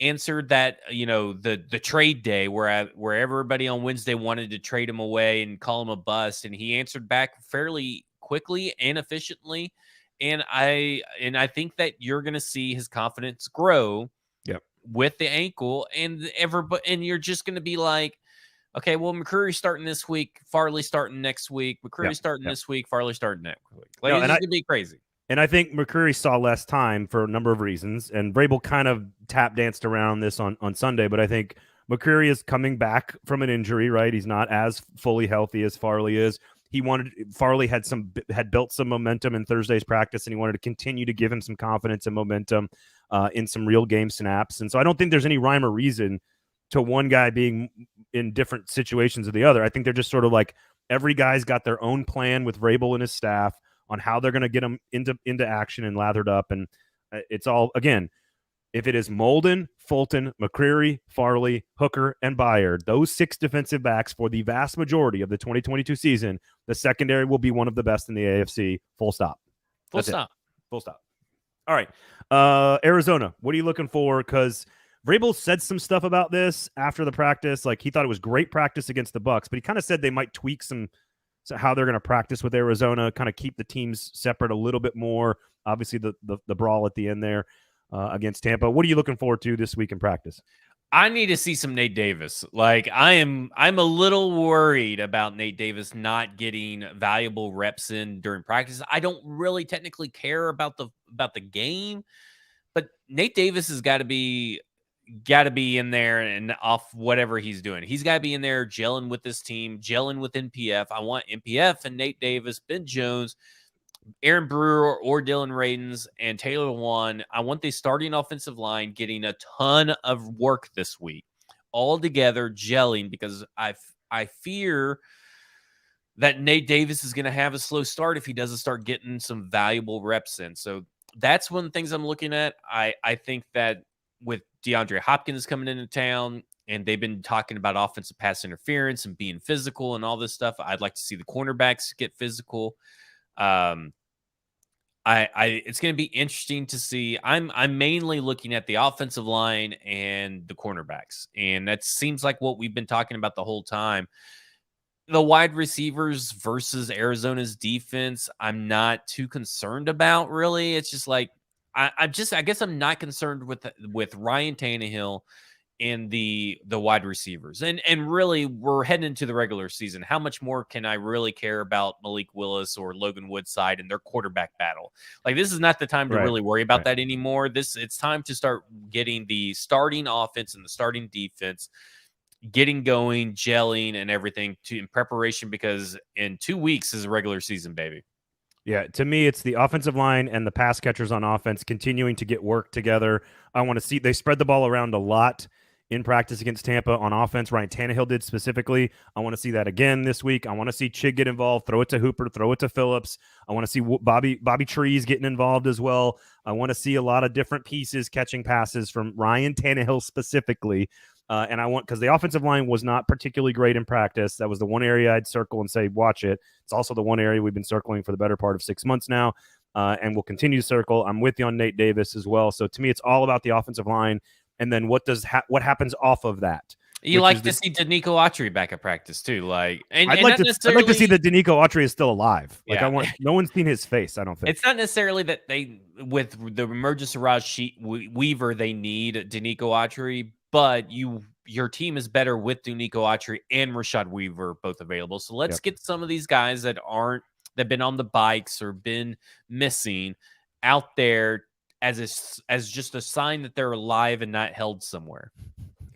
answered that, the trade day where everybody on Wednesday wanted to trade him away and call him a bust, and he answered back fairly quickly and efficiently. And I think that you're going to see his confidence grow. Yep. With the ankle, and you're just going to be like, okay, well, McCreary starting this week, Farley starting next week, McCreary starting this week, Farley starting next week. Like, it's going to be crazy. And I think McCreary saw less time for a number of reasons, and Vrabel kind of tap danced around this on Sunday, but I think McCreary is coming back from an injury, right? He's not as fully healthy as Farley is. Farley had built some momentum in Thursday's practice, and he wanted to continue to give him some confidence and momentum in some real game snaps. And so I don't think there's any rhyme or reason to one guy being in different situations of the other. I think they're just sort of like every guy's got their own plan with Vrabel and his staff on how they're going to get them into action and lathered up. And it's all, again, if it is Molden, Fulton, McCreary, Farley, Hooker, and Byard, those 6 defensive backs for the vast majority of the 2022 season, the secondary will be one of the best in the AFC. Full stop. Full stop. Full stop. All right. Arizona, what are you looking for? Because Vrabel said some stuff about this after the practice. Like, he thought it was great practice against the Bucs, but he kind of said they might tweak how they're going to practice with Arizona, kind of keep the teams separate a little bit more. Obviously, the brawl at the end there against Tampa. What are you looking forward to this week in practice? I need to see some Nate Davis. Like, I'm a little worried about Nate Davis not getting valuable reps in during practice. I don't really technically care about the game, but Nate Davis has got to be in there and off whatever he's doing. He's got to be in there gelling with this team, gelling with NPF. I want NPF and Nate Davis, Ben Jones, Aaron Brewer or Dillon Radunz, and Taylor Lewan. I want the starting offensive line getting a ton of work this week, all together gelling, because I fear that Nate Davis is going to have a slow start if he doesn't start getting some valuable reps in. So that's one of the things I'm looking at. I think that with DeAndre Hopkins coming into town, and they've been talking about offensive pass interference and being physical and all this stuff, I'd like to see the cornerbacks get physical. It's going to be interesting to see. I'm mainly looking at the offensive line and the cornerbacks, and that seems like what we've been talking about the whole time. The wide receivers versus Arizona's defense, I'm not too concerned about, really. It's just like I guess I'm not concerned with Ryan Tannehill and the wide receivers. And really, we're heading into the regular season. How much more can I really care about Malik Willis or Logan Woodside and their quarterback battle? Like, this is not the time to really worry about that anymore. It's time to start getting the starting offense and the starting defense getting going, gelling, and everything in preparation, because in 2 weeks is a regular season, baby. Yeah, to me, it's the offensive line and the pass catchers on offense continuing to get work together. I want to see they spread the ball around a lot in practice against Tampa on offense. Ryan Tannehill did specifically. I want to see that again this week. I want to see Chig get involved, throw it to Hooper, throw it to Phillips. I want to see Bobby Trees getting involved as well. I want to see a lot of different pieces catching passes from Ryan Tannehill specifically. And I want, because the offensive line was not particularly great in practice. That was the one area I'd circle and say, watch it. It's also the one area we've been circling for the better part of 6 months now. And we'll continue to circle. I'm with you on Nate Davis as well. So to me, it's all about the offensive line. And then what happens off of that? You like to see Danico Autry back at practice too, like. I'd like to see that Danico Autry is still alive. Like no one's seen his face. I don't think it's not necessarily that they, with the emergence of Raj Weaver, they need Danico Autry, but your team is better with Danico Autry and Rashad Weaver both available. So let's get some of these guys that been on the bikes or been missing out there as just a sign that they're alive and not held somewhere.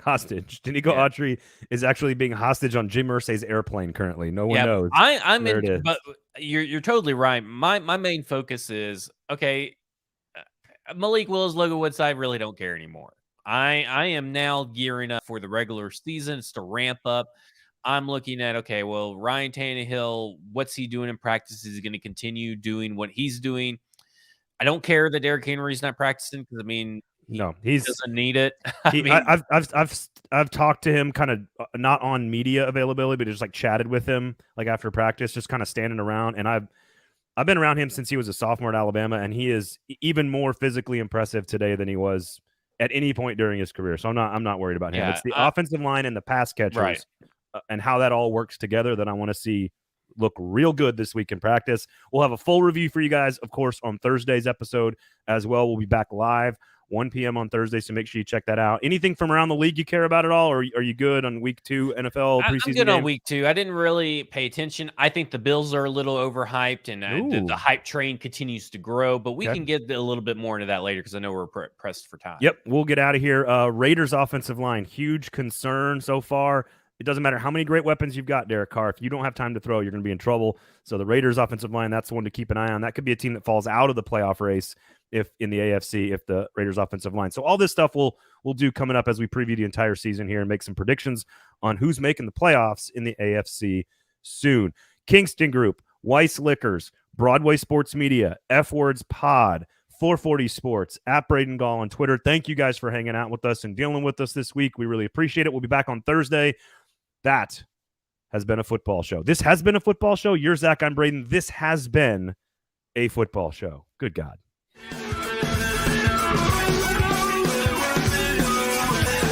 Hostage. Danico Autry is actually being hostage on Jim Irsay's airplane currently. No one knows. I'm in, but you're totally right. My main focus is Malik Willis, Logan Woods. I really don't care anymore. I am now gearing up for the regular season. It's to ramp up. I'm looking at Ryan Tannehill. What's he doing in practice? Is he going to continue doing what he's doing? I don't care that Derrick Henry's not practicing because he doesn't need it. I've talked to him kind of not on media availability, but just like chatted with him like after practice, just kind of standing around. And I've been around him since he was a sophomore at Alabama, and he is even more physically impressive today than he was at any point during his career. So I'm not worried about him. It's the offensive line and the pass catchers and how that all works together that I want to see look real good this week in practice. We'll have a full review for you guys, of course, on Thursday's episode as well. We'll be back live 1 p.m. on Thursday, so make sure you check that out. Anything from around the league you care about at all, or are you good on week 2 NFL preseason? I'm good on week 2. I didn't really pay attention. I think the Bills are a little overhyped, and the hype train continues to grow, but we can get a little bit more into that later because I know we're pressed for time. Yep, we'll get out of here. Raiders offensive line, huge concern so far. It doesn't matter how many great weapons you've got, Derek Carr. If you don't have time to throw, you're going to be in trouble. So the Raiders offensive line, that's the one to keep an eye on. That could be a team that falls out of the playoff race if in the AFC, if the Raiders offensive line. So all this stuff we'll do coming up as we preview the entire season here and make some predictions on who's making the playoffs in the AFC soon. Kingston Group, Weiss Liquors, Broadway Sports Media, F Words Pod, 440 Sports, at Braden Gall on Twitter. Thank you guys for hanging out with us and dealing with us this week. We really appreciate it. We'll be back on Thursday. That has been a football show. This has been a football show. You're Zach. I'm Braden. This has been a football show. Good God.